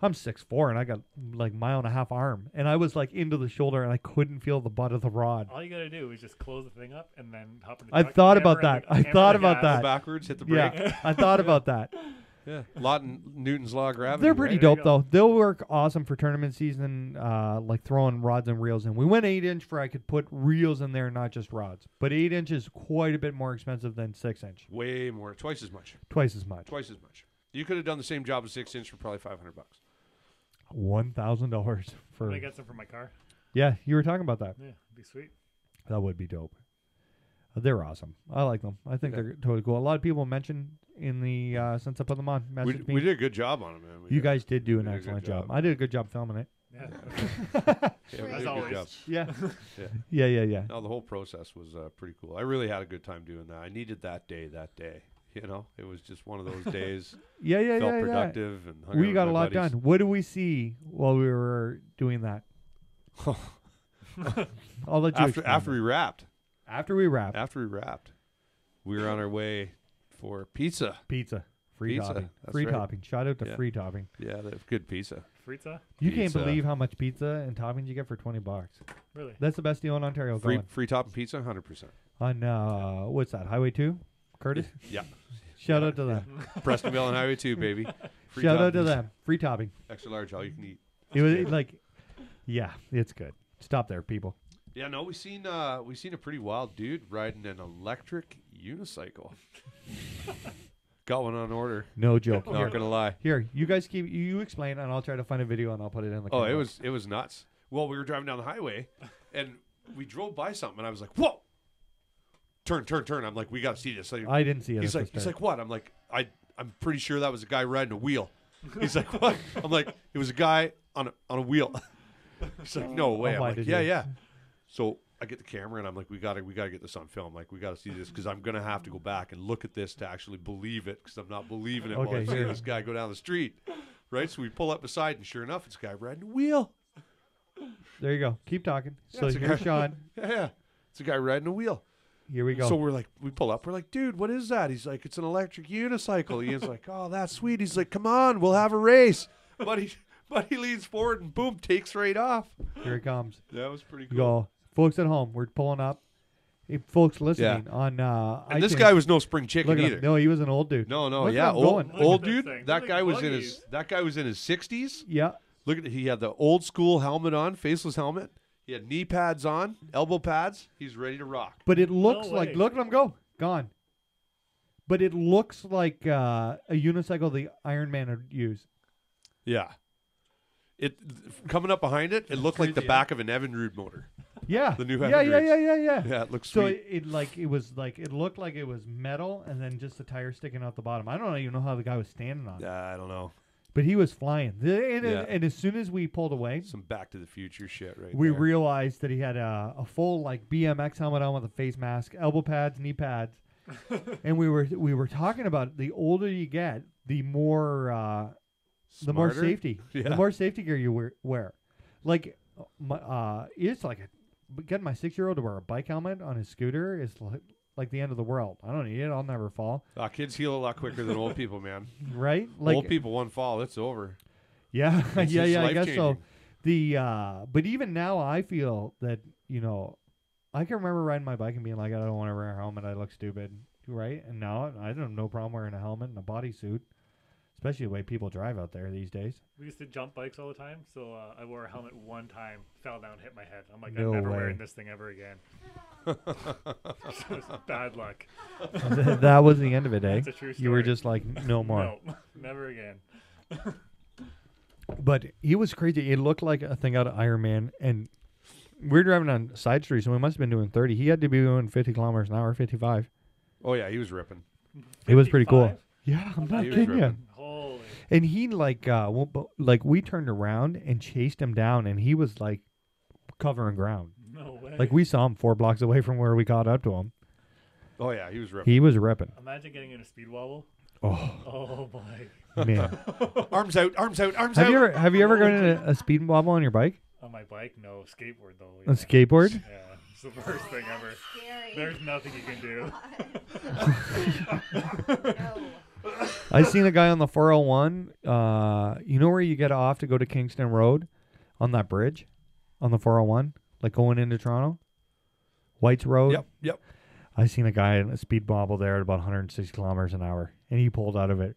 I'm 6'4" and I got 1.5 mile arm. And I was into the shoulder and I couldn't feel the butt of the rod. All you gotta do is just close the thing up and then hop in the I truck, thought hammer about in that. the- I hammer thought the about gas. that. Go backwards, hit the brake. Yeah, I thought about that. Yeah. Newton's law of gravity. They're pretty right? There you dope go. though. They'll work awesome for tournament season, throwing rods and reels in. We went 8-inch for I could put reels in there, not just rods. But 8-inch is quite a bit more expensive than 6-inch. Way more, twice as much. Twice as much. Twice as much. You could have done the same job as 6-inch for probably $500. $1,000 for. I get some for my car. Yeah, you were talking about that. Yeah, it'd be sweet. That would be dope. They're awesome. I like them. I think Yeah. they're totally cool. A lot of people mentioned in the since I put them on, We message me. did a good job on it, man. You guys did do an did a good excellent job. job. I did a good job filming it. Yeah. Yeah, we As did a good always. job. Yeah. Yeah. Yeah. No, the whole process was pretty cool. I really had a good time doing that. I needed that day. You know, it was just one of those days. Yeah. Felt productive and hung out We with got my a lot buddies. done. What do we see while we were doing that? I'll let you explain After it. we wrapped. After we wrapped. After we wrapped, we were on our way for pizza. Pizza. Free Pizza, topping. that's Free right. topping. Shout out to Yeah. free topping. Yeah, they have good pizza. Fritza? You can't Pizza. believe how much pizza and toppings you get for $20. Really? That's the best deal in Ontario. Going Free top and pizza, 100%. on what's that? Highway 2? Curtis? Yeah. Shout out to them. Prestonville and Highway 2, baby. Free Shout out to toppings. them. Free topping. Extra large, all you can eat. It was yeah, it's good. Stop there, people. Yeah, no, we seen a pretty wild dude riding an electric unicycle. Got one on order. No joke. Not gonna lie. Here, you guys you explain, and I'll try to find a video and I'll put it in the. Oh, comments. it was nuts. Well, we were driving down the highway, and we drove by something, and I was like, "Whoa! Turn!" I'm like, "We got to see this." Like, I didn't see it. he's at the like, start. "What?" I'm like, I'm pretty sure that was a guy riding a wheel." He's like, "What?" I'm like, "It was a guy on a wheel." He's like, "No way!" I'll I'm find like, it "Yeah, here. yeah." So I get the camera and I'm like, we gotta get this on film. Like, we gotta see this because I'm gonna have to go back and look at this to actually believe it because I'm not believing it while I'm seeing this guy go down the street. Right, so we pull up beside, and sure enough, it's a guy riding a wheel. There you go. Keep talking. Yeah, So it's a here's guy- Sean. Yeah, it's a guy riding a wheel. Here we go. So we pull up. We're like, dude, what is that? He's like, it's an electric unicycle. Ian's like, oh, that's sweet. He's like, come on, we'll have a race. But he leans forward and boom, takes right off. Here it comes. That was pretty We cool. go, folks at home. We're pulling up. Hey, folks listening on. And this iTunes, guy was no spring chicken look at either. him. No, he was an old dude. No, Look yeah, at him old, going. old Look at this dude. thing. That Look guy at was in buggies. his 60s. Yeah. Look at he had the old school helmet on, faceless helmet. He had knee pads on, elbow pads. He's ready to rock. But it looks like, way. look at him go. Gone. But it looks like a unicycle the Iron Man would use. Yeah. It coming up behind it, it looked like the Crazy, back of an Evinrude motor. Yeah. The new yeah, Evinrudes. yeah. Yeah, it looks So sweet. it looked like it was metal and then just the tire sticking out the bottom. I don't even know how the guy was standing on it. I don't know. But he was flying. Yeah. And as soon as we pulled away, Some Back to the Future shit right we there. realized that he had a full like BMX helmet on with a face mask, elbow pads, knee pads. And we were talking about the older you get, the more Smarter? safety, Yeah. the more safety gear you wear. Like it's like getting my 6-year-old to wear a bike helmet on his scooter is like the end of the world. I don't need it. I'll never fall. Kids heal a lot quicker than old people, man. Right? Like Old people, one fall, it's over. Yeah, It's yeah, just I guess so. life-changing. But even now, I feel that I can remember riding my bike and being like, I don't want to wear a helmet. I look stupid, right? And now I don't have no problem wearing a helmet and a bodysuit, especially the way people drive out there these days. We used to jump bikes all the time, so I wore a helmet one time, fell down, hit my head. I'm like, No I'm never way. wearing this thing ever again. So it's bad luck. That was the end of it, eh? That's a true You were story. just like, no more. No, never again. But he was crazy. It looked like a thing out of Iron Man, and we were driving on side streets, and we must have been doing 30. He had to be doing 50 kilometers an hour, 55. Oh, yeah, he was ripping. It was pretty cool. 55? Yeah, I'm not He was kidding you. ripping. Holy. And he like we turned around and chased him down, and he was like covering ground. No way. Like we saw him 4 blocks away from where we caught up to him. Oh, yeah, he was ripping. He was ripping. Imagine getting in a speed wobble. Oh Oh boy. man, Arms out, arms out, arms have out. you ever gone in a speed wobble on your bike? On my bike, no. Skateboard though. A skateboard? Yeah, it's the worst thing ever. Scary. There's nothing you can do. No. I seen a guy on the 401. You know where you get off to go to Kingston Road, on that bridge, on the 401, like going into Toronto, White's Road. Yep. I seen a guy in a speed wobble there at about 160 kilometers an hour, and he pulled out of it.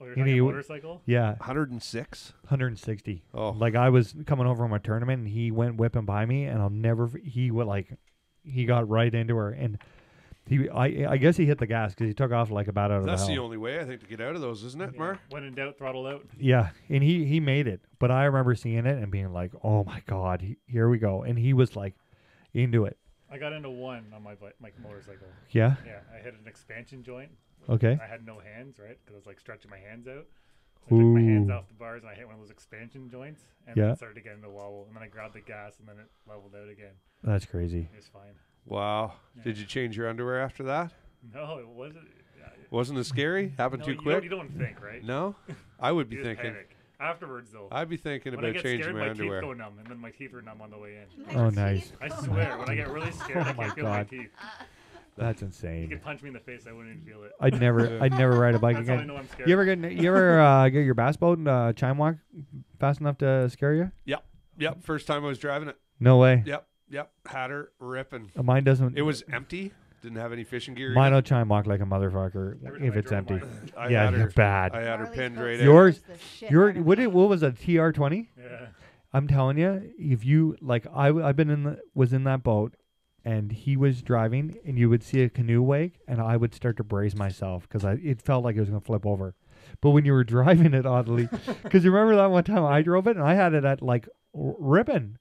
Oh, you're You talking know, motorcycle? Yeah, 106? 160. Oh. Like I was coming over from a tournament, and he went whipping by me, and I'll never. He got right into her, and I guess he hit the gas because he took off like about out of That's the the hell. only way, I think, to get out of those, isn't it, Yeah. Mark? When in doubt, throttle out. Yeah, and he made it, but I remember seeing it and being like, "Oh my god, here we go!" And he was like into it. I got into one on my motorcycle. Yeah. Yeah, I hit an expansion joint. Okay. I had no hands, right? Because I was like stretching my hands out. So I took my hands Ooh. off the bars and I hit one of those expansion joints. And Yeah. then it started to get into wobble. And then I grabbed the gas and then it leveled out again. That's crazy. It was fine. Wow. Yeah. Did you change your underwear after that? No, it wasn't. Wasn't it scary? Happened too You quick? don't think, right? No? I would be You just thinking. panic. Afterwards, though. I'd be thinking when I about get changing scared, my my underwear. teeth go numb. And then my teeth are numb on the way in. Oh, nice. I swear, when I get really scared, I Oh my can't feel my God. teeth. That's You insane. could punch me in the face, I wouldn't even feel it. I'd never ride a bike That's how I again. know I'm scared. You ever get your bass boat and chime walk fast enough to scare you? Yep, first time I was driving it. No way. Yep, had her ripping. Mine doesn't. It was empty. Didn't have any fishing gear. Mine in will chime walk like a motherfucker Every time if I it's drove empty. mine. it. I Yeah, had you're her. bad. I had her Harley's pinned boat right scares out. Yours- the shit Your out of what me. was a TR20? Yeah. I'm telling you, if you like, I've been was in that boat, and he was driving, and you would see a canoe wake, and I would start to brace myself because it felt like it was gonna flip over. But when you were driving it, oddly, because you remember that one time I drove it, and I had it at like ripping,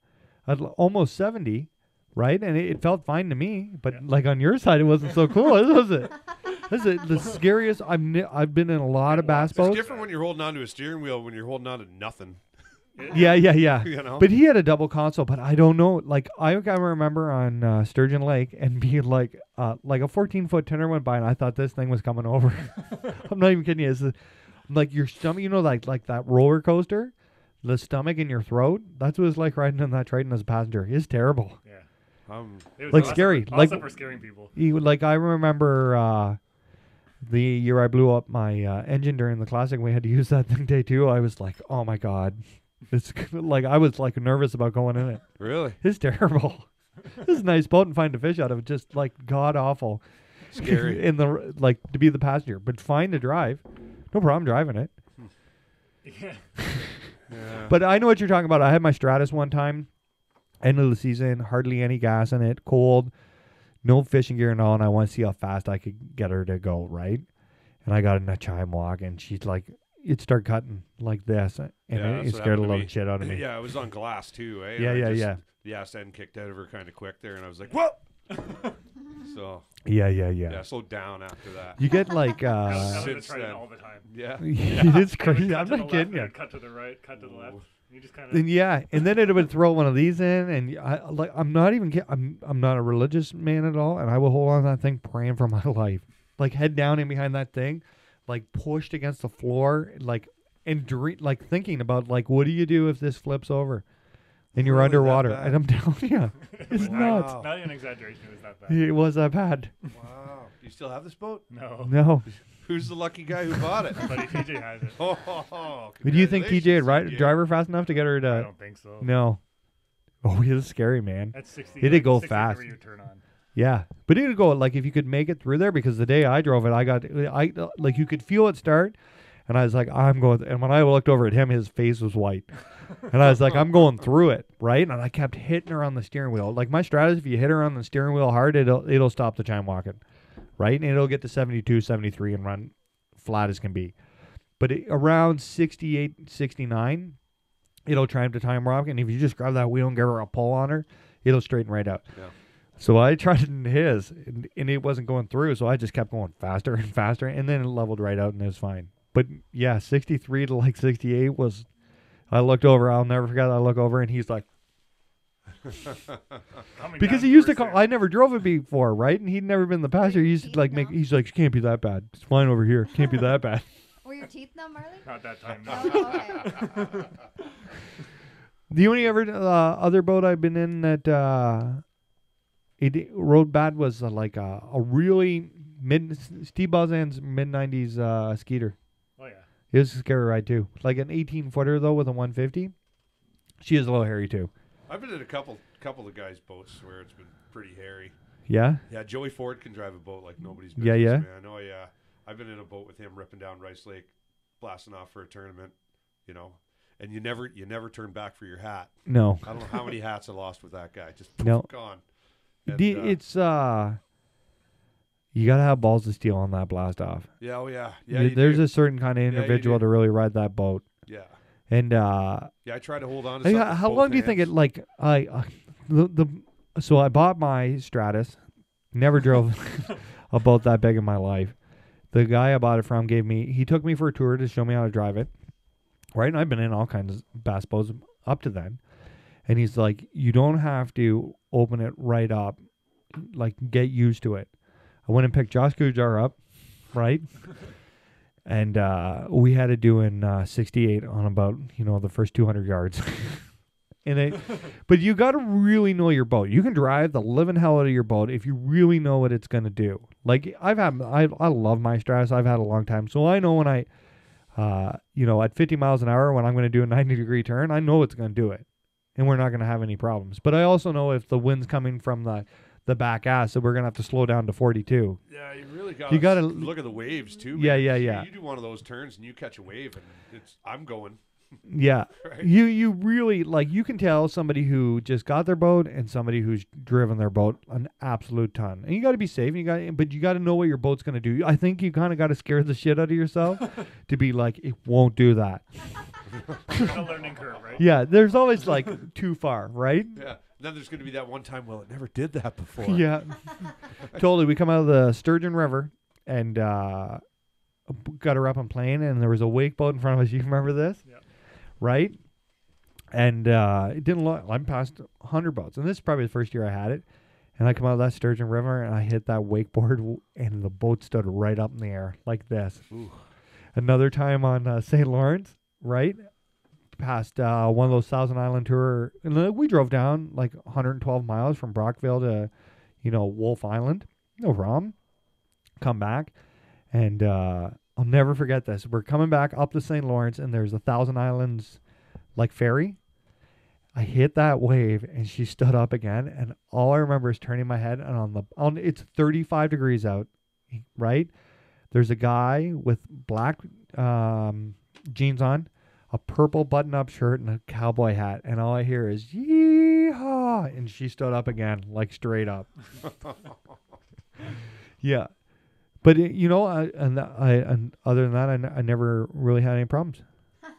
at almost 70, right? And it felt fine to me, but Yeah. like on your side, it wasn't so cool, was it? This is the scariest. I've been in a lot of bass It's boats. different when you're holding on to a steering wheel when you're holding on to nothing. Yeah. You know? But he had a double console, but I don't know. Like I can remember on Sturgeon Lake and being like a 14-foot tender went by, and I thought this thing was coming over. I'm not even kidding you. It's like your stomach, like that roller coaster, the stomach in your throat. That's what it's like riding in that Triton as a passenger. It's terrible. Yeah. It was like awesome scary. For, Like awesome for scaring people. like I remember the year I blew up my engine during the classic. We had to use that thing day 2. I was like, oh my god, it's like I was like nervous about going in it. really It's terrible. This is a nice boat and find a fish out of it. Just like god awful. scary. In the like to be the passenger, but fine to drive. No problem driving it. Yeah. Yeah. But I know what you're talking about. I had my Stratus one time, end of the season, hardly any gas in it, cold, no fishing gear and all, and I want to see how fast I could get her to go, right? And I got in a chime walk, and she's like, it started cutting like this, and Yeah, it that's what scared the happened to living me. shit out of me. Yeah, it was on glass too, eh? Yeah, And I yeah, just- yeah. The ass end kicked out of her kind of quick there, and I was like, "Whoa!" So Yeah. slowed down after that. You get like, I was gonna Since try it then. all the time. Yeah, it's crazy. Cut I'm to the not kidding left, you. Cut to the right, cut to the left. You just kind Then of. yeah, and then it would throw one of these in, and I'm not even I'm not a religious man at all, and I will hold on to that thing praying for my life, like head down in behind that thing, like pushed against the floor, like like thinking about like what do you do if this flips over, and you're Really that underwater, bad? and I'm telling you, it's Wow. nuts. Not an exaggeration. It was that bad. It was that bad. Wow. Do you still have this boat? No. No, Who's the lucky guy who bought it? Buddy TJ has it. but do you think TJ had congratulations, drive her fast enough to get her I to? don't think so. No. Oh, he was scary, man. That's 60. It did go 60 fast. degree turn on. Yeah, but it would go like if you could make it through there, because the day I drove it, I like you could feel it start, and I was like, I'm going. And when I looked over at him, his face was white, and I was like, I'm going through it, right? And I kept hitting her on the steering wheel. Like my Stratus, if you hit her on the steering wheel hard, it'll stop the chime walking, right? And it'll get to 72, 73 and run flat as can be. But around 68, 69, it'll try to time rock, and if you just grab that wheel and give her a pull on her, it'll straighten right out. Yeah. So I tried it in his, and it wasn't going through, so I just kept going faster and faster, and then it leveled right out, and it was fine. But yeah, 63 to like 68 was, I looked over, I'll never forget, I look over, and he's like, Coming because down he used to first call, there. I never drove it before, right? And he'd never been the passenger. He used to like make, he's like, can't be that bad. It's fine over here. Can't be that bad. Were your teeth numb, Marley? Not that time. No. Oh, okay. The only other boat I've been in that it rode bad was like a really Steve Balzan's mid-90s Skeeter. Oh yeah. It was a scary ride too. Like an 18-footer though with a 150. She is a little hairy too. I've been in a couple of guys' boats where it's been pretty hairy. Yeah? Yeah, Joey Ford can drive a boat like nobody's Yeah, business, yeah. man. Oh yeah, I've been in a boat with him ripping down Rice Lake, blasting off for a tournament, you know. And you never turn back for your hat. No. I don't know how many hats I lost with that guy. Just No. gone. And, It's you gotta have balls of steel on that blast off. yeah, oh yeah, yeah. you There's do. a certain kind of you individual do. to really ride that boat. Yeah, And yeah. I try to hold on to. Hey, something with how both long do you think it hands. like so I bought my Stratus, never drove a boat that big in my life. The guy I bought it from he took me for a tour to show me how to drive it. Right? And I've been in all kinds of bass boats up to then. And he's like, you don't have to open it right up. Like, get used to it. I went and picked Josh Gujar up, right? And we had it doing 68 on about, the first 200 yards. But you got to really know your boat. You can drive the living hell out of your boat if you really know what it's going to do. Like I love my Stratus. I've had a long time. So I know when at 50 miles an hour, when I'm going to do a 90-degree turn, I know it's going to do it. And we're not going to have any problems. But I also know if the wind's coming from the back ass, so we're going to have to slow down to 42. Yeah, you really You gotta look at the waves too. Yeah, man. yeah, You- yeah. You do one of those turns and you catch a wave, and I'm going. Yeah. Right. You really, like, you can tell somebody who just got their boat and somebody who's driven their boat an absolute ton. And you got to be safe, but you got to know what your boat's going to do. I think you kind of got to scare the shit out of yourself to be like, it won't do that. There's a learning curve, right? Yeah, there's always like too far, right? Yeah. Then there's going to be that one time. Well, it never did that before. Yeah. Totally. We come out of the Sturgeon River and got her up and playing, and there was a wake boat in front of us. You remember this? Yeah. Right? And it didn't look. I'm past 100 boats, and this is probably the first year I had it. And I come out of that Sturgeon River, and I hit that wakeboard, and the boat stood right up in the air like this. Ooh. Another time on St. Lawrence, right? Past one of those Thousand Island tour. And we drove down like 112 miles from Brockville to, Wolf Island. No problem. Come back. And I'll never forget this. We're coming back up the St. Lawrence, and there's a Thousand Islands like ferry. I hit that wave, and she stood up again, and all I remember is turning my head, and it's 35 degrees out, right? There's a guy with black jeans on, a purple button-up shirt, and a cowboy hat, and all I hear is "Yee-haw!" And she stood up again, like straight up. Yeah, but and other than that, I never really had any problems.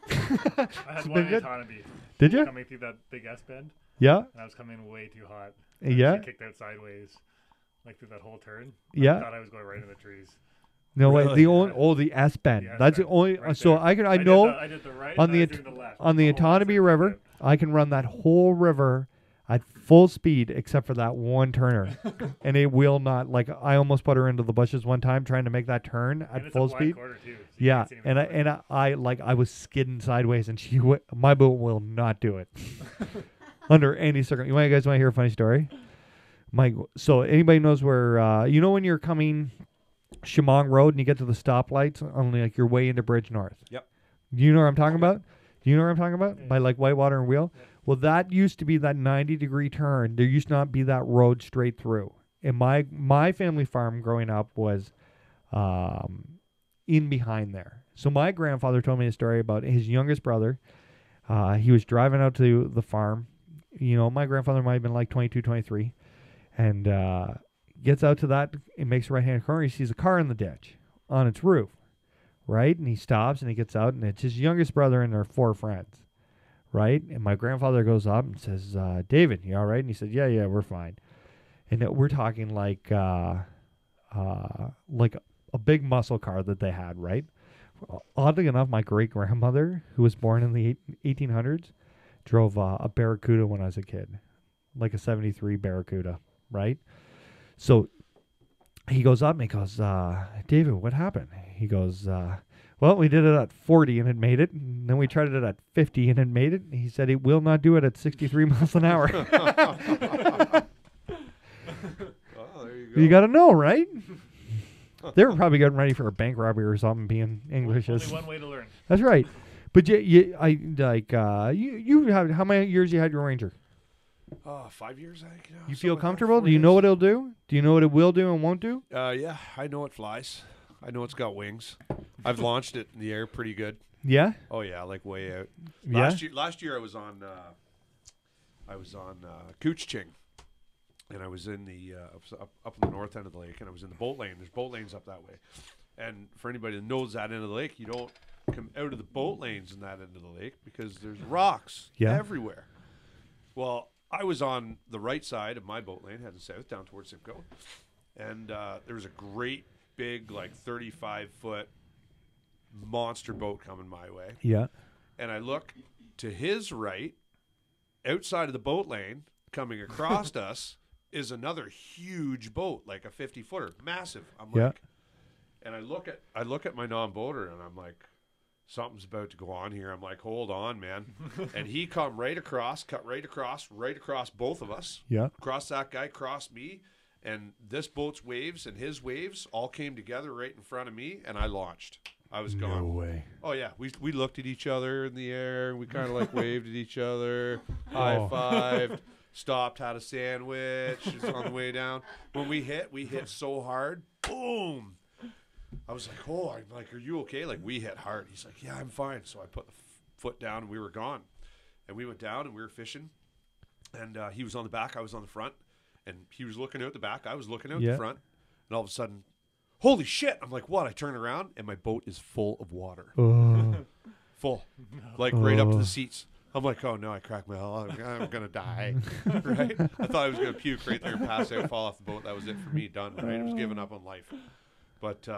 I had one in Autonomy. Did you? Coming through that big S bend. Yeah. And I was coming way too hot. And Yeah. She kicked out sideways, like through that whole turn. Yeah. I thought I was going right into the trees. No way. Really? The S bend. The S That's bend, the only. right So there. I know I did the right. on and the I was doing the left. on the Oh, Autonomy that's River, it. I can run that whole river at full speed except for that one turner, and it will not. Like I almost put her into the bushes one time trying to make that turn And at it's full a blind speed. quarter too, so you Yeah, can't see anything and I was skidding sideways, and my boat will not do it under any circumstance. You guys want to hear a funny story? So anybody knows where when you're coming Chemong Road and you get to the stoplights on like your way into Bridge North. Yep. Do you know what I'm talking about? Do you know what I'm talking about? Yeah. By like Whitewater and Wheel? Yeah. Well, that used to be that 90-degree turn. There used to not be that road straight through. And my family farm growing up was in behind there. So my grandfather told me a story about his youngest brother. He was driving out to the farm. My grandfather might have been like 22, 23. And gets out to that and makes a right-hand corner. He sees a car in the ditch on its roof, right? And he stops and he gets out, and it's his youngest brother and their 4 friends, right? And my grandfather goes up and says, David, you all right? And he said, yeah, we're fine. And we're talking like a big muscle car that they had, right? Oddly enough, my great-grandmother, who was born in the 1800s, drove a Barracuda when I was a kid, like a 73 Barracuda, right? So he goes up and he goes, David, what happened? He goes, well, we did it at 40 and it made it. And then we tried it at 50 and it made it. And he said it will not do it at 63 miles an hour. Oh, there you go. You got to know, right? They were probably getting ready for a bank robbery or something, being English. Only one way to learn. That's right. But you have how many years you had your Ranger? 5 years, I think. You feel comfortable? Do you know what it'll do? Do you know what it will do and won't do? Yeah, I know it flies. I know it's got wings. I've launched it in the air pretty good. Yeah. Oh yeah, like way out. Yeah. Last year I was on Couching, and I was in the up in the north end of the lake, and I was in the boat lane. There's boat lanes up that way, and for anybody that knows that end of the lake, you don't come out of the boat lanes in that end of the lake because there's rocks everywhere. Well, I was on the right side of my boat lane, heading south down towards Simcoe, and there was a great big, like 35-foot monster boat coming my way. Yeah. And I look to his right, outside of the boat lane, coming across us, is another huge boat, like a 50-footer, massive. I'm like, and I look at my non-boater, and I'm like, something's about to go on here. I'm like, hold on, man. And he cut right across both of us. Yeah. Across that guy, crossed me, and this boat's waves and his waves all came together right in front of me, and I launched. I was gone. No way. Oh yeah, we looked at each other in the air. We kind of like waved at each other, high-fived, stopped, had a sandwich. It's on the way down. When we hit so hard, boom. I was like, oh, I'm like, are you okay? Like, we hit hard. He's like, yeah, I'm fine. So I put the foot down, and we were gone. And we went down, and we were fishing. And he was on the back, I was on the front. And he was looking out the back, I was looking out the front. And all of a sudden, holy shit. I'm like, what? I turn around, and my boat is full of water. Full. Like, right up to the seats. I'm like, oh, no, I cracked my hull. I'm going to die. Right? I thought I was going to puke right there and pass out, fall off the boat. That was it for me, done. Right? I was giving up on life. But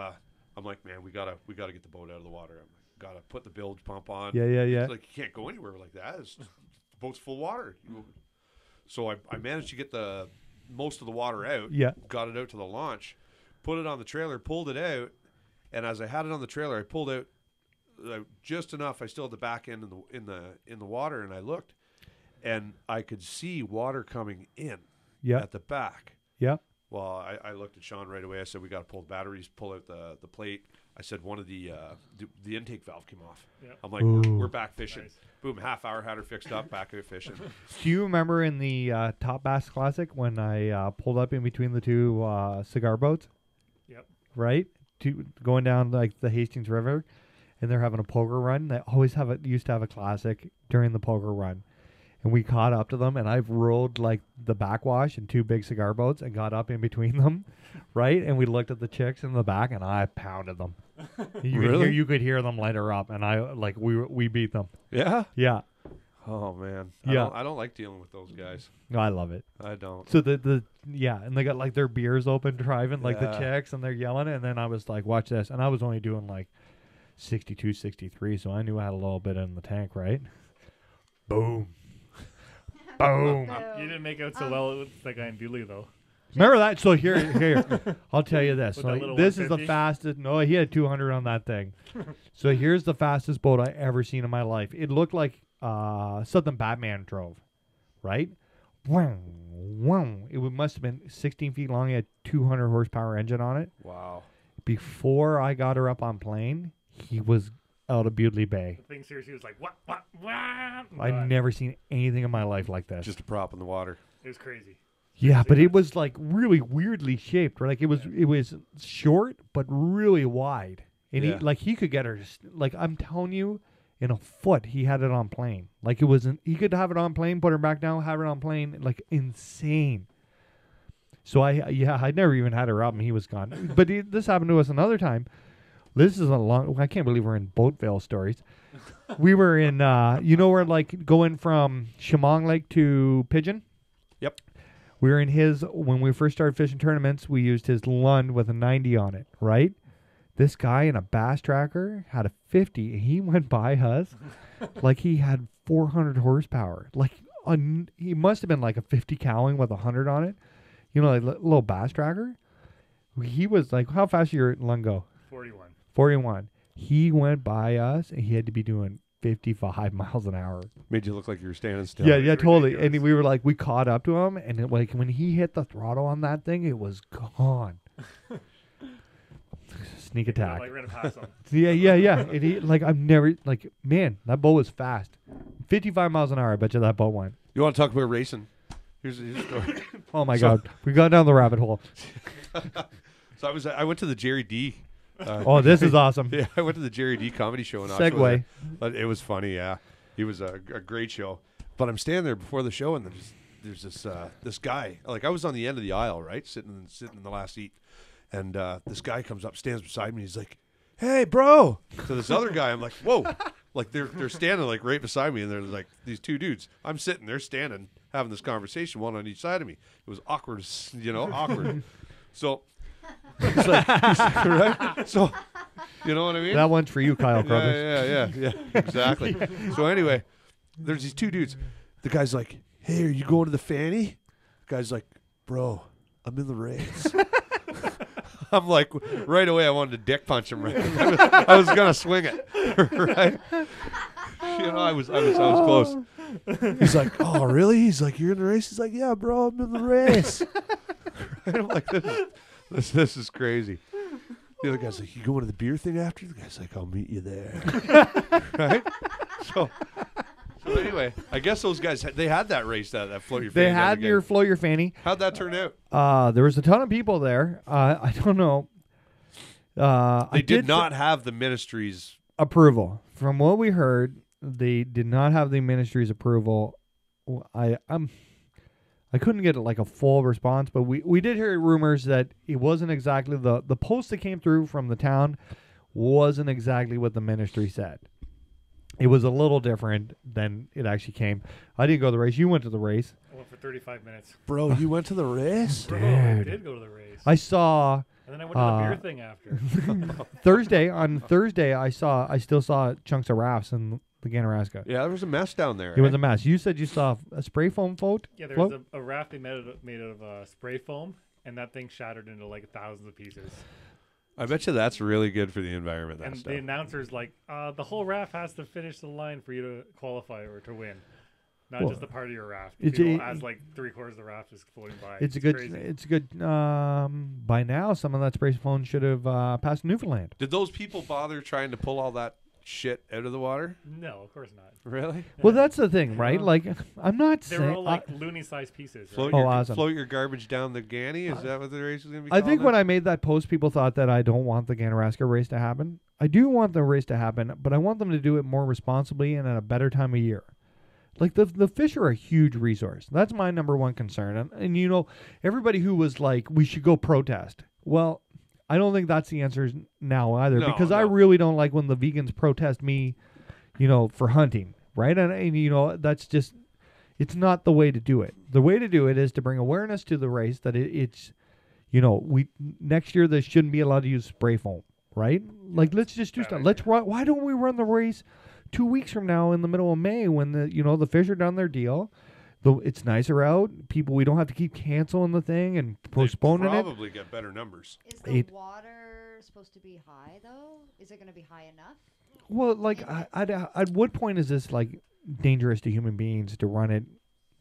I'm like, man, we gotta get the boat out of the water. I'm like, gotta put the bilge pump on. Yeah. It's like, you can't go anywhere like that. It's boat's full of water. So I managed to get the most of the water out. Yeah. Got it out to the launch, put it on the trailer, pulled it out, and as I had it on the trailer, I pulled out just enough. I still had the back end in the water, and I looked, and I could see water coming in at the back. Yeah. Well, I looked at Sean right away. I said, we got to pull the batteries, pull out the plate. I said, one of the intake valve came off. Yep. I'm like, we're back fishing. Nice. Boom, half hour, had her fixed up, back out fishing. Do you remember in the Top Bass Classic when I pulled up in between the two cigar boats? Yep. Right? Going down like the Hastings River, and they're having a poker run. They always used to have a classic during the poker run. And we caught up to them, and I've rowed like the backwash in two big cigar boats and got up in between them, right? And we looked at the chicks in the back, and I pounded them. You could hear them light her up, and we beat them. Yeah? Yeah. Oh, man. I don't like dealing with those guys. No, I love it. I don't. So and they got like their beers open driving, like the chicks, and they're yelling, and then I was like, watch this. And I was only doing like 62, 63, so I knew I had a little bit in the tank, right? Boom. Boom. You didn't make out so well with that guy in Dooley, though. Remember that? So here, I'll tell you this. With that Like, little this is the 150? fastest. No, he had 200 on that thing. So here's the fastest boat I ever seen in my life. It looked like something Batman drove, right? It must have been 16 feet long. He had 200 horsepower engine on it. Wow. Before I got her up on plane, he was out of Bewdley Bay. The thing seriously was like, what? I've never seen anything in my life like this. Just a prop in the water. It was crazy. Yeah, but it was like really weirdly shaped. Right? Like it was short but really wide, and he could get her. Like I'm telling you, in a foot he had it on plane. Like it wasn't. He could have it on plane, put her back down, have it on plane. Like insane. So I never even had her up, and he was gone. But this happened to us another time. This is I can't believe we're in Boatville stories. We were in, we're like going from Shamong Lake to Pigeon. Yep. We were in when we first started fishing tournaments, we used his Lund with a 90 on it, right? This guy in a bass tracker had a 50, and he went by us like he had 400 horsepower. Like he must have been like a 50 cowling with 100 on it. Like a little bass tracker. He was like, how fast did your Lund go? 41. He went by us, and he had to be doing 55 miles an hour. Made you look like you were standing still. Yeah, totally. And we were like, we caught up to him, and when he hit the throttle on that thing, it was gone. Sneak attack. Like we're gonna pass him. Yeah. And he, I've never, man, that boat was fast. 55 miles an hour, I bet you that boat went. You want to talk about racing? Here's a story. Oh, my God. We got down the rabbit hole. So I went to the Jerry D. This is awesome. Yeah, I went to the Jerry D comedy show in Segue. But it was funny, yeah. He was a great show. But I'm standing there before the show, and there's this guy. Like I was on the end of the aisle, right, sitting in the last seat, and this guy comes up, stands beside me. He's like, "Hey, bro!" To this other guy, I'm like, "Whoa!" Like they're standing like right beside me, and they're like these two dudes. I'm sitting, they're standing, having this conversation, one on each side of me. It was awkward, awkward. So. It's like, right? So, you know what I mean? That one's for you, Kyle Crothers. Yeah, exactly. So anyway, there's these two dudes. The guy's like, "Hey, are you going to the Fanny?" The guy's like, "Bro, I'm in the race." I'm like, right away, I wanted to dick punch him. Right, I was gonna swing it. Right? I was close. He's like, "Oh, really?" He's like, "You're in the race?" He's like, "Yeah, bro, I'm in the race." Right? I'm like, This is crazy. The other guy's like, "You going to the beer thing after?" The guy's like, "I'll meet you there." Right? So anyway, I guess those guys they had that race that float your fanny. They had your float your fanny. How'd that turn out? There was a ton of people there. I don't know. They did not have the ministry's approval. From what we heard, they did not have the ministry's approval. I couldn't get like a full response, but we did hear rumors that it wasn't exactly the post that came through from the town wasn't exactly what the ministry said. It was a little different than it actually came. I didn't go to the race. You went to the race. I went for 35 minutes. Bro, you went to the race? Bro, I did go to the race. I saw. And then I went to the beer thing after. Thursday, I still saw chunks of rafts in the Ganaraska. Yeah, there was a mess down there. It was a mess. You said you saw a spray foam float? Yeah, there float? was a raft they made out of spray foam, and that thing shattered into like thousands of pieces. I bet you that's really good for the environment. That And stuff. the announcer's like, the whole raft has to finish the line for you to qualify or to win. Not Well, just the part of your raft. it's People, a- as like 3/4 of the raft is floating by. It's a good. crazy. It's a good. By now, some of that spray foam should have passed Newfoundland. Did those people bother trying to pull all that shit out of the water? No, of course not. Really? Well, that's the thing, right? Yeah. Like, I'm not They saying. were all like loony-sized pieces. Float, Right? Oh, your, awesome. float your garbage down the Ganny? Is that what the race is going to be I called think then? when I made that post, people thought that I don't want the Ganaraska race to happen. I do want the race to happen, but I want them to do it more responsibly and at a better time of year. Like the fish are a huge resource. That's my number one concern. And you know, everybody who was like, we should go protest. Well, I don't think that's the answer now either, No, because I no. really don't like when the vegans protest me, you know, for hunting, right? And you know, that's just, it's not the way to do it. The way to do it is to bring awareness to the race that it's, you know, next year they shouldn't be allowed to use spray foam, right? Like, let's just do Bad stuff. idea. Let's run. Why don't we run the race 2 weeks from now in the middle of May when the fish are done their deal? It's nicer out. We don't have to keep canceling the thing and postponing it. Probably get better numbers. Is the It- water supposed to be high though? Is it going to be high enough? Well, like, at what point is this like dangerous to human beings to run it?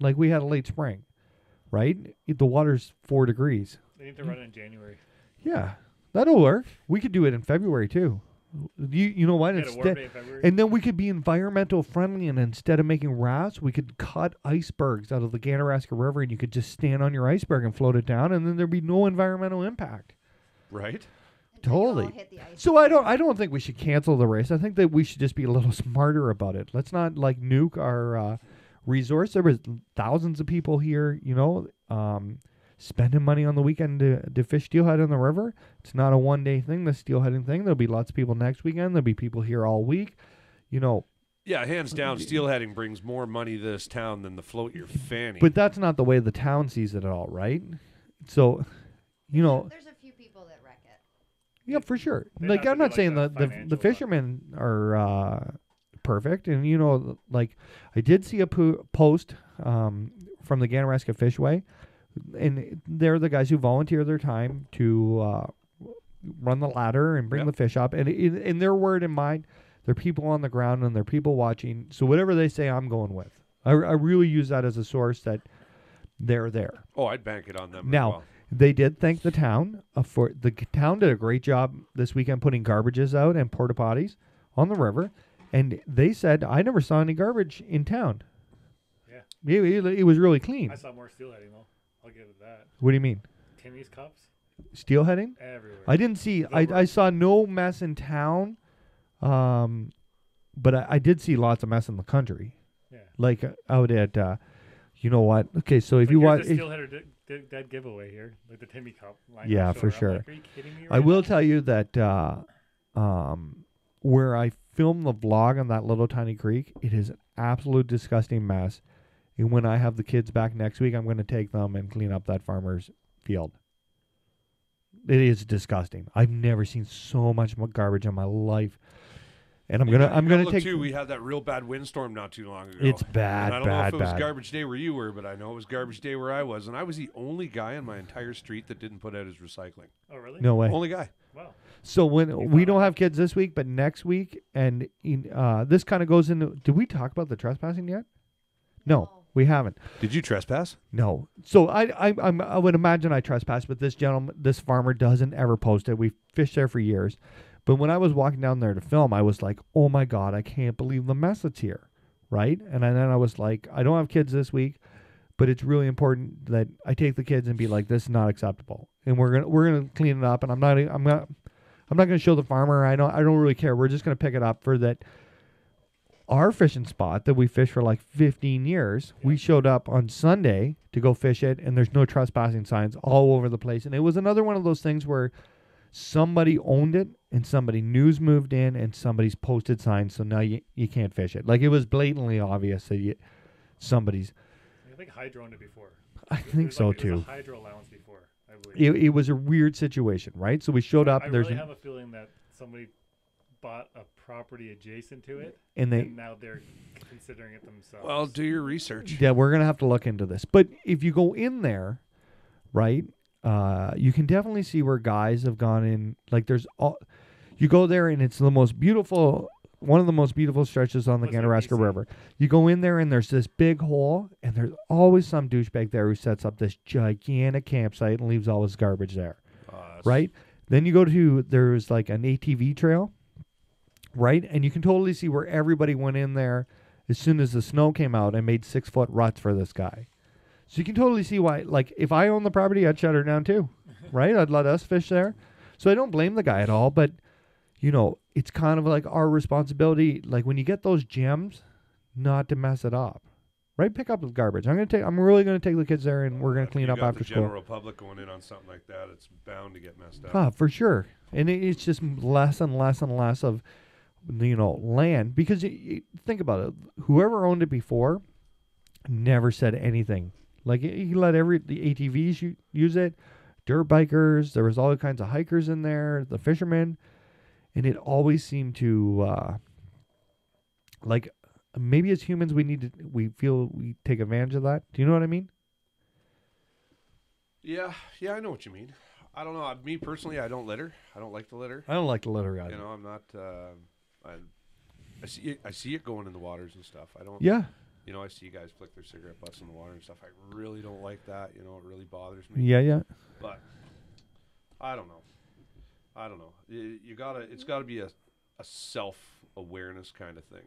Like, we had a late spring, right? The water's 4 degrees. They need to run it in January. Yeah, that'll work. We could do it in February too. You know what? Get a warm Instead, day in February. and then we could be environmental friendly, and instead of making rafts, we could cut icebergs out of the Ganaraska River, and you could just stand on your iceberg and float it down, and then there'd be no environmental impact. Right? Until you all Totally. hit the ice So I don't think we should cancel the race. I think that we should just be a little smarter about it. Let's not like nuke our resource. There was thousands of people here, you know, spending money on the weekend to fish steelhead in the river. It's not a one-day thing, the steelheading thing. There'll be lots of people next weekend. There'll be people here all week. You know, Yeah, hands down, steelheading brings more money to this town than the float your fanny. but that's not the way the town sees it at all, right? So, you know, There's a few people that wreck it. yeah, for sure. They'd Like, have to I'm do, not like, saying the the financial, fishermen are perfect. And, you know, like, I did see a post from the Ganaraska Fishway, and they're the guys who volunteer their time to run the ladder and bring Yep. the fish up. And in their word and mind, they're people on the ground and they're people watching. So whatever they say, I'm going with. I really use that as a source that they're there. Oh, I'd bank it on them as Now, well. they did thank the town for the town did a great job this weekend putting garbages out and porta potties on the river, and they said I never saw any garbage in town. Yeah. It was really clean. I saw more steelheading though. I'll give it that. What do you mean? Timmy's cups Steelheading? everywhere. I didn't see. Over. I saw no mess in town, but I did see lots of mess in the country, Yeah. like out at. You know what? Okay, so if Like, you here's want, the steelheader dead giveaway here, like the Timmy Cup. Line Yeah, up for shore. I'm sure. like, are you kidding me? I right will now? tell you that where I filmed the vlog on that little tiny creek, it is an absolute disgusting mess. And when I have the kids back next week, I'm going to take them and clean up that farmer's field. It is disgusting. I've never seen so much garbage in my life. And I'm gonna take. Too, we had that real bad windstorm not too long ago. It's bad, And I don't know bad, if it was bad. garbage day where you were, but I know it was garbage day where I was, and I was the only guy in my entire street that didn't put out his recycling. Oh really? No way. Only guy. Wow. So when we found don't out. have kids this week, but next week, and this kind of goes into. Did we talk about the trespassing yet? No, we haven't. Did you trespass? No. So I would imagine I trespass, but this farmer doesn't ever post it. We've fished there for years. But when I was walking down there to film, I was like, oh my God, I can't believe the mess that's here. Right? And then I was like, I don't have kids this week, but it's really important that I take the kids and be like, this is not acceptable. And we're gonna clean it up, and I'm not gonna show the farmer. I don't really care. We're just gonna pick it up for that. Our fishing spot that we fished for like 15 years, we showed up on Sunday to go fish it, and there's no trespassing signs all over the place. And it was another one of those things where somebody owned it, and somebody news moved in, and somebody's posted signs, so now you can't fish it. Like, it was blatantly obvious that somebody's. I think hydro owned it before. I It think was so like, It too. was a hydro allowance before, I believe. It was a weird situation, right? So we showed up. I There's really have a feeling that somebody bought a property adjacent to it, and and now they're considering it themselves. Well, do your research. yeah, we're gonna have to look into this. But if you go in there, right, you can definitely see where guys have gone in. Like there's all, you go there and it's the most beautiful, one of the most beautiful stretches on the Was it Ganaraska BC? River. You go in there and there's this big hole, and there's always some douchebag there who sets up this gigantic campsite and leaves all his garbage there, right? Then you go to, there's like an ATV trail, right? And you can totally see where everybody went in there as soon as the snow came out and made 6-foot ruts for this guy. So you can totally see why, like, if I owned the property, I'd shut her down too, right? I'd let us fish there. So I don't blame the guy at all, but, you know, it's kind of like our responsibility, like when you get those gems, not to mess it up, right? Pick up the garbage. I'm really going to take the kids there and we're going to clean up after the school. general public going in on something like that, it's bound to get messed up. Ah, for sure. And it's just less and less and less of, you know, land. Because think about it. Whoever owned it before never said anything. Like, he let the ATVs use it, dirt bikers. There was all kinds of hikers in there, the fishermen. And it always seemed to, like, maybe as humans we feel we take advantage of that. Do you know what I mean? Yeah, I know what you mean. I don't know. Me personally, I don't litter. I don't like to litter. I don't like the litter either. You know, I'm not. I see it going in the waters and stuff. I don't. Yeah. You know, I see guys flick their cigarette butts in the water and stuff. I really don't like that. You know, it really bothers me. Yeah. But I don't know. You gotta. It's got to be a self-awareness kind of thing.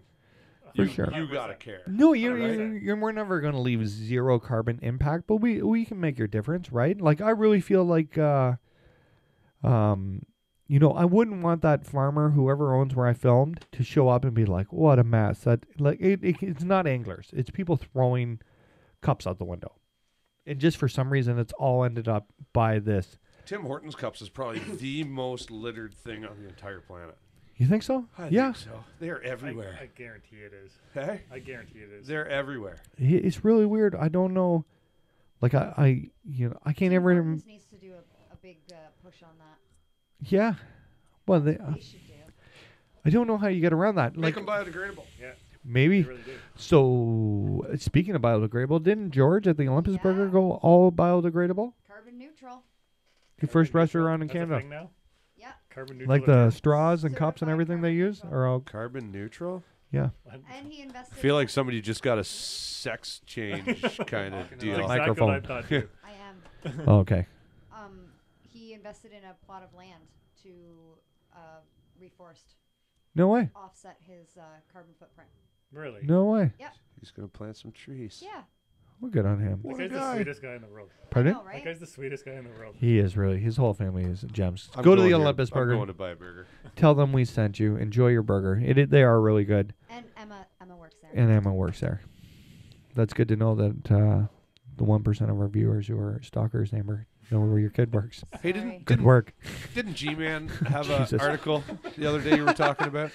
For sure. You gotta care. No, we're never going to leave zero carbon impact, but we can make your difference, right? Like, I really feel like, you know, I wouldn't want that farmer, whoever owns where I filmed, to show up and be like, what a mess. That, like, it's not anglers. It's people throwing cups out the window. And just for some reason, it's all ended up by this. Tim Hortons cups is probably the most littered thing on the entire planet. You think so? I Yeah. think so. They're everywhere. I guarantee it is. Hey? I guarantee it is. They're everywhere. It's really weird. I don't know. Like, I can't ever. Hortons needs to do a big push on that. Yeah. Well, They should do. I don't know how you get around that. Make Like, them biodegradable. Yeah, maybe. they really do. So, speaking of biodegradable, didn't George at the Olympus Yeah. Burger go all biodegradable? Carbon neutral. The first Carbon neutral. restaurant in That's a Canada. thing now? Yeah. Carbon neutral. Like the apparel? straws and cups and Certified everything they carbon use neutral. are all. Carbon neutral? Yeah. What? And he invested. I feel like somebody just got a sex change kind of That's deal. exactly Microphone. what I thought too. I am. Oh, okay. He invested in a plot of land to reforest, No way. offset his carbon footprint. Really? No way. He's going to plant some trees. Yeah. We're good on him. That What a guy's the guy. sweetest guy in the world. Pardon? I know, That right? guy's the sweetest guy in the world. He is really. His whole family is gems. I'm Go to going the here. Olympus I'm Burger. going to buy a burger. Tell them we sent you. Enjoy your burger. They are really good. And Emma works there. And Emma works there. That's good to know that the 1% of our viewers who are stalkers, Amber, know where your kid works. Hey, Sorry. Good work. Didn't G-Man have an Jesus. article the other day you were talking about?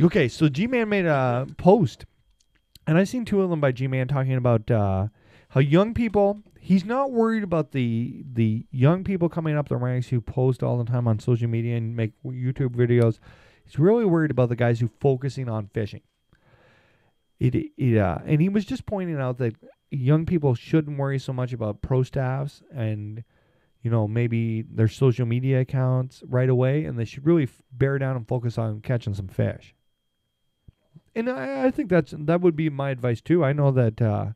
Okay, so G-Man made a post, and I seen 2 of them by G-Man talking about how young people. He's not worried about the young people coming up the ranks who post all the time on social media and make YouTube videos. He's really worried about the guys who focusing on fishing. And he was just pointing out that young people shouldn't worry so much about pro staffs and, you know, maybe their social media accounts right away, and they should really bear down and focus on catching some fish. And I think that would be my advice too. I know that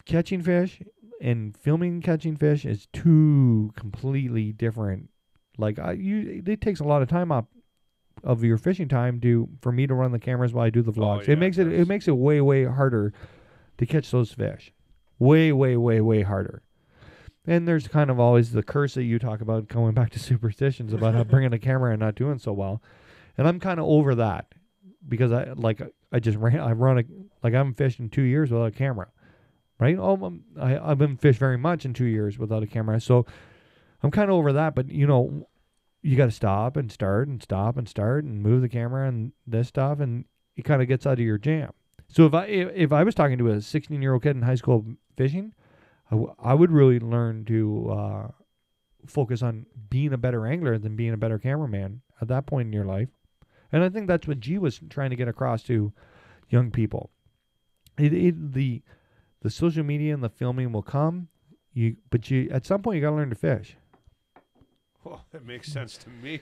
catching fish and filming catching fish is 2 completely different. Like, it takes a lot of time up of your fishing time for me to run the cameras while I do the vlogs. yeah, it makes it way harder to catch those fish. Way harder. And there's kind of always the curse that you talk about, going back to superstitions about how bringing a camera and not doing so well. And I'm kind of over that because I haven't fished in 2 years without a camera, right? I've been fished very much in 2 years without a camera. So I'm kind of over that, but you know, you got to stop and start and stop and start and move the camera and this stuff, and it kind of gets out of your jam. So if I was talking to a 16-year-old kid in high school fishing, I would really learn to focus on being a better angler than being a better cameraman at that point in your life. And I think that's what G was trying to get across to young people. The social media and the filming will come, but at some point you got to learn to fish. Well, that makes sense to me.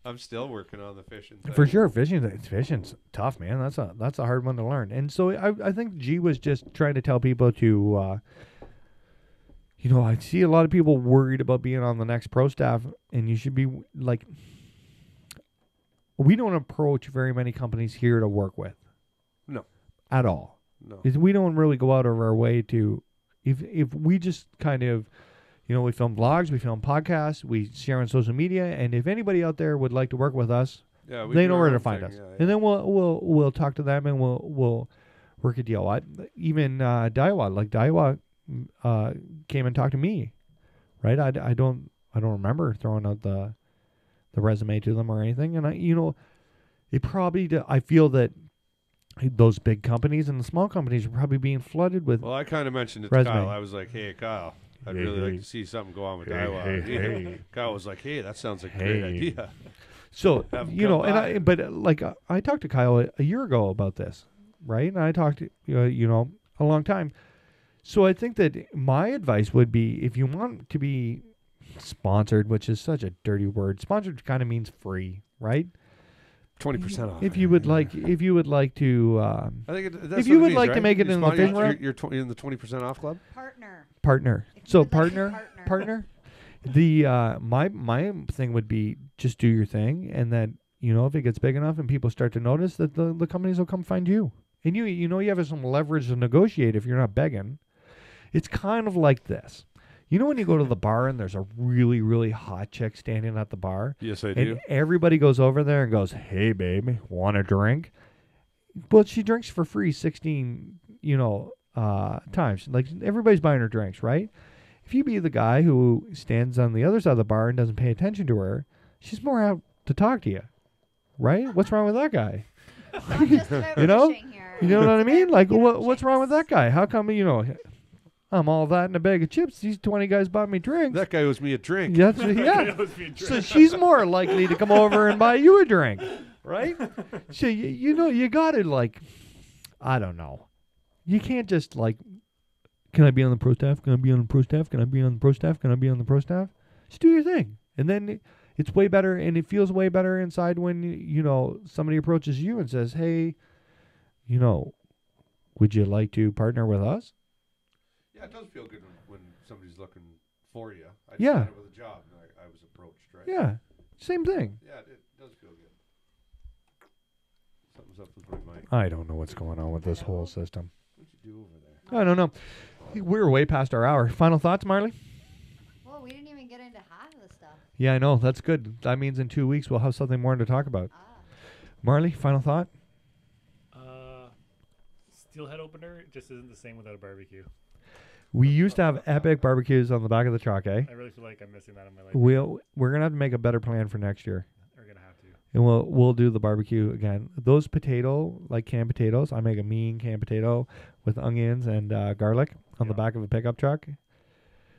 I'm still working on the fishing thing. For sure, fishing's tough, man. That's a hard one to learn. And so I think G was just trying to tell people to, I see a lot of people worried about being on the next pro staff, and you should be like, we don't approach very many companies here to work with. No. At all. No. We don't really go out of our way to, if we just kind of, we film vlogs, we film podcasts, we share on social media, and if anybody out there would like to work with us, they know where to find us. Yeah. And then we'll talk to them and we'll work a deal. Even Daiwa came and talked to me, right? I don't remember throwing out the resume to them or anything, and I feel that those big companies and the small companies are probably being flooded with. Well, I kind of mentioned it to resume. Kyle. I was like, "Hey, Kyle, I'd really like to see something go on with Daiwa." Kyle was like, "Hey, that sounds like a great idea." So I talked to Kyle a year ago about this, right? And I talked to a long time. So I think that my advice would be, if you want to be sponsored, which is such a dirty word, sponsored kind of means free, right? 20% off. If you would like to, I think that's if you what would it like means, to right? make it in the fishing world, you're in the 20% off club. Partner. Partner. If you So would like to partner. The my thing would be just do your thing, and then if it gets big enough and people start to notice, that the companies will come find you, and you have some leverage to negotiate if you're not begging. It's kind of like this. When you go to the bar and there's a really, really hot chick standing at the bar? Yes, I and do. Everybody goes over there and goes, "Hey, babe, want a drink?" Well, she drinks for free 16, times. Like, everybody's buying her drinks, right? If you be the guy who stands on the other side of the bar and doesn't pay attention to her, she's more apt to talk to you, right? What's wrong with that guy? It's not just about You know? fishing here. You know what I It's mean? about Like, picking up what's wrong with that chicks. guy? How come, I'm all that in a bag of chips. These 20 guys bought me drinks. That guy owes me a drink. Yeah. So she's more likely to come over and buy you a drink, right? So you got to, I don't know. You can't just can I be on the pro staff? Can I be on the pro staff? Can I be on the pro staff? Can I be on the pro staff? Just do your thing, and then it's way better, and it feels way better inside when somebody approaches you and says, "Hey, would you like to partner with us?" Yeah, it does feel good when somebody's looking for you. I Yeah. started with a job and I was approached, right? Yeah, same thing. Yeah, it does feel good. Something's up with my mic. I don't know what's going on with this whole system. What'd you do over there? I don't know. We're way past our hour. Final thoughts, Marley? Well, we didn't even get into half of the stuff. Yeah, I know. That's good. That means in 2 weeks we'll have something more to talk about. Marley, final thought? Steelhead opener just isn't the same without a barbecue. We used to have epic barbecues on the back of the truck, eh? I really feel like I'm missing that in my life. We're gonna have to make a better plan for next year, We're gonna have to. and we'll do the barbecue again. Those canned potatoes. I make a mean canned potato with onions and garlic on the back of a pickup truck.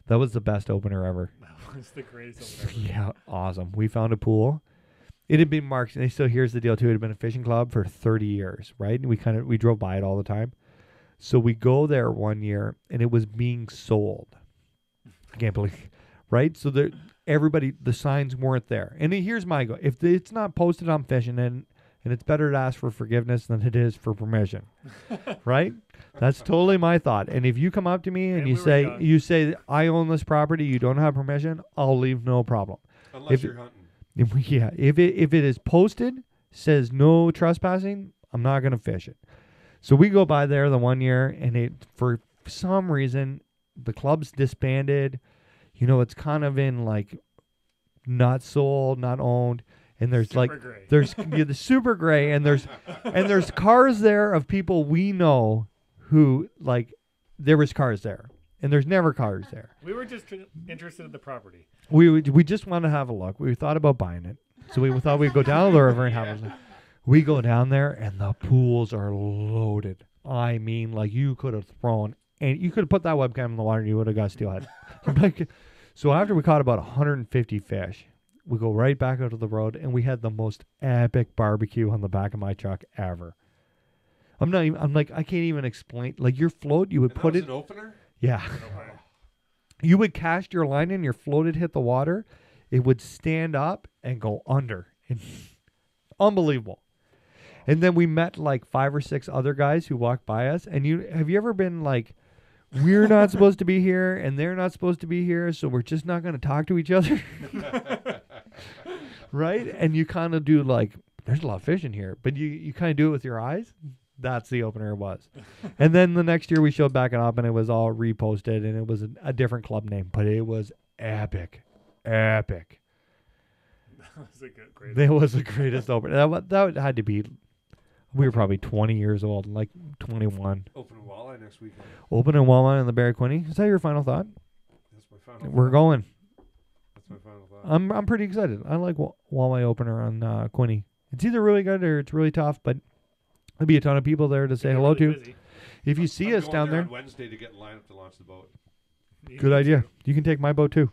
That was the best opener ever. That was the greatest opener ever. Yeah, awesome. We found a pool. It had been marked, and here's the deal too. It had been a fishing club for 30 years, right? And we drove by it all the time. So we go there one year, and it was being sold. I can't believe, right? So the signs weren't there. And here's my go: if it's not posted on fishing, and it's better to ask for forgiveness than it is for permission, right? That's totally my thought. And if you come up to me and you say I own this property, you don't have permission, I'll leave, no problem. Unless you're hunting. Yeah, if it is posted, says no trespassing, I'm not gonna fish it. So we go by there the one year, and for some reason the club's disbanded. It's kind of in not sold, not owned, and there's the super gray, and there's cars there of people we know who there was cars there, and there's never cars there. We were just interested in the property. We just want to have a look. We thought about buying it, so we thought we'd go down to the river and have a look. We go down there, and the pools are loaded. I mean, you could have thrown and you could have put that webcam in the water and you would have got steelhead. Like, so after we caught about 150 fish, we go right back out to the road, and we had the most epic barbecue on the back of my truck ever. I'm like, I can't even explain. Like, your float, you would And put that was it. an opener? Yeah. Okay. You would cast your line in, your float would hit the water. It would stand up and go under. Unbelievable. And then we met like 5 or 6 other guys who walked by us. And have you ever been like, we're not supposed to be here and they're not supposed to be here, so we're just not going to talk to each other? Right? And you kind of do like, there's a lot of fish in here, but you kind of do it with your eyes. That's the opener it was. And then the next year we showed back up and it was all reposted and it was a different club name, but it was epic. Epic. That was a great. That was the greatest opener. That had to be, we were probably 20 years old, like 21. Open walleye next weekend. Open and Walmart in the Barry Quinny. Is that your final thought? That's my final We're thought. going. That's my final thought. I'm pretty excited. I like Walleye opener on Quinny. It's either really good or it's really tough, but there'll be a ton of people there to say hello Really to. busy. If you I'm see us going down there, on Wednesday to get lined up to launch the boat. You good need idea. to. You can take my boat too.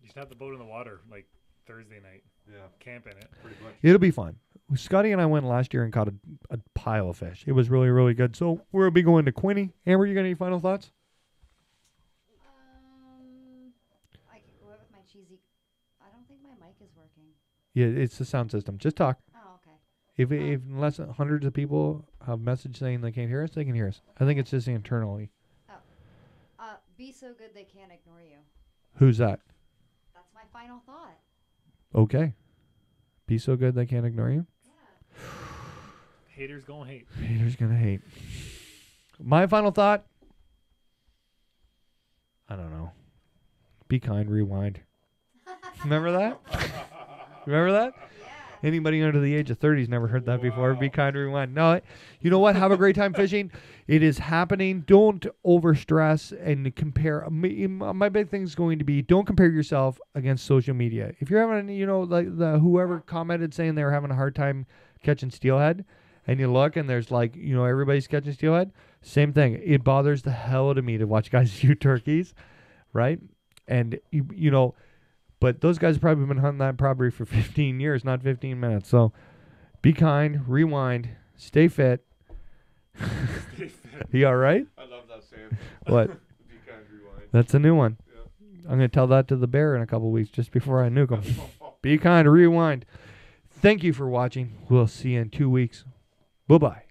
You should have the boat in the water like Thursday night. Yeah, Camp in it. pretty much. It'll be fun. Scotty and I went last year and caught a pile of fish. It was really, really good. So we'll be going to Quinny. Amber, you got any final thoughts? I could go out with my cheesy. I don't think my mic is working. Yeah, it's the sound system. Just talk. Oh, okay. If unless hundreds of people have message saying they can't hear us, they can hear us. I think it's just internally. Be so good they can't ignore you. Who's that? That's my final thought. Okay. Be so good they can't ignore you. Yeah. Haters gonna hate. Haters gonna hate. My final thought. I don't know. Be kind. Rewind. Remember that? Remember that? Anybody under the age of 30 has never heard that before. Be kind, rewind. No, you know what? Have a great time fishing. It is happening. Don't overstress and compare. My big thing is going to be don't compare yourself against social media. If you're having, like whoever commented saying they were having a hard time catching steelhead, and you look and there's like, everybody's catching steelhead. Same thing. It bothers the hell out of me to watch guys shoot turkeys, right? And but those guys have probably been hunting that property for 15 years, not 15 minutes. So be kind, rewind, stay fit. Stay fit. You all right? I love that saying. What? Be kind, rewind. That's a new one. Yeah. I'm going to tell that to the bear in a couple weeks just before I nuke him. Be kind, rewind. Thank you for watching. We'll see you in 2 weeks. Bye-bye.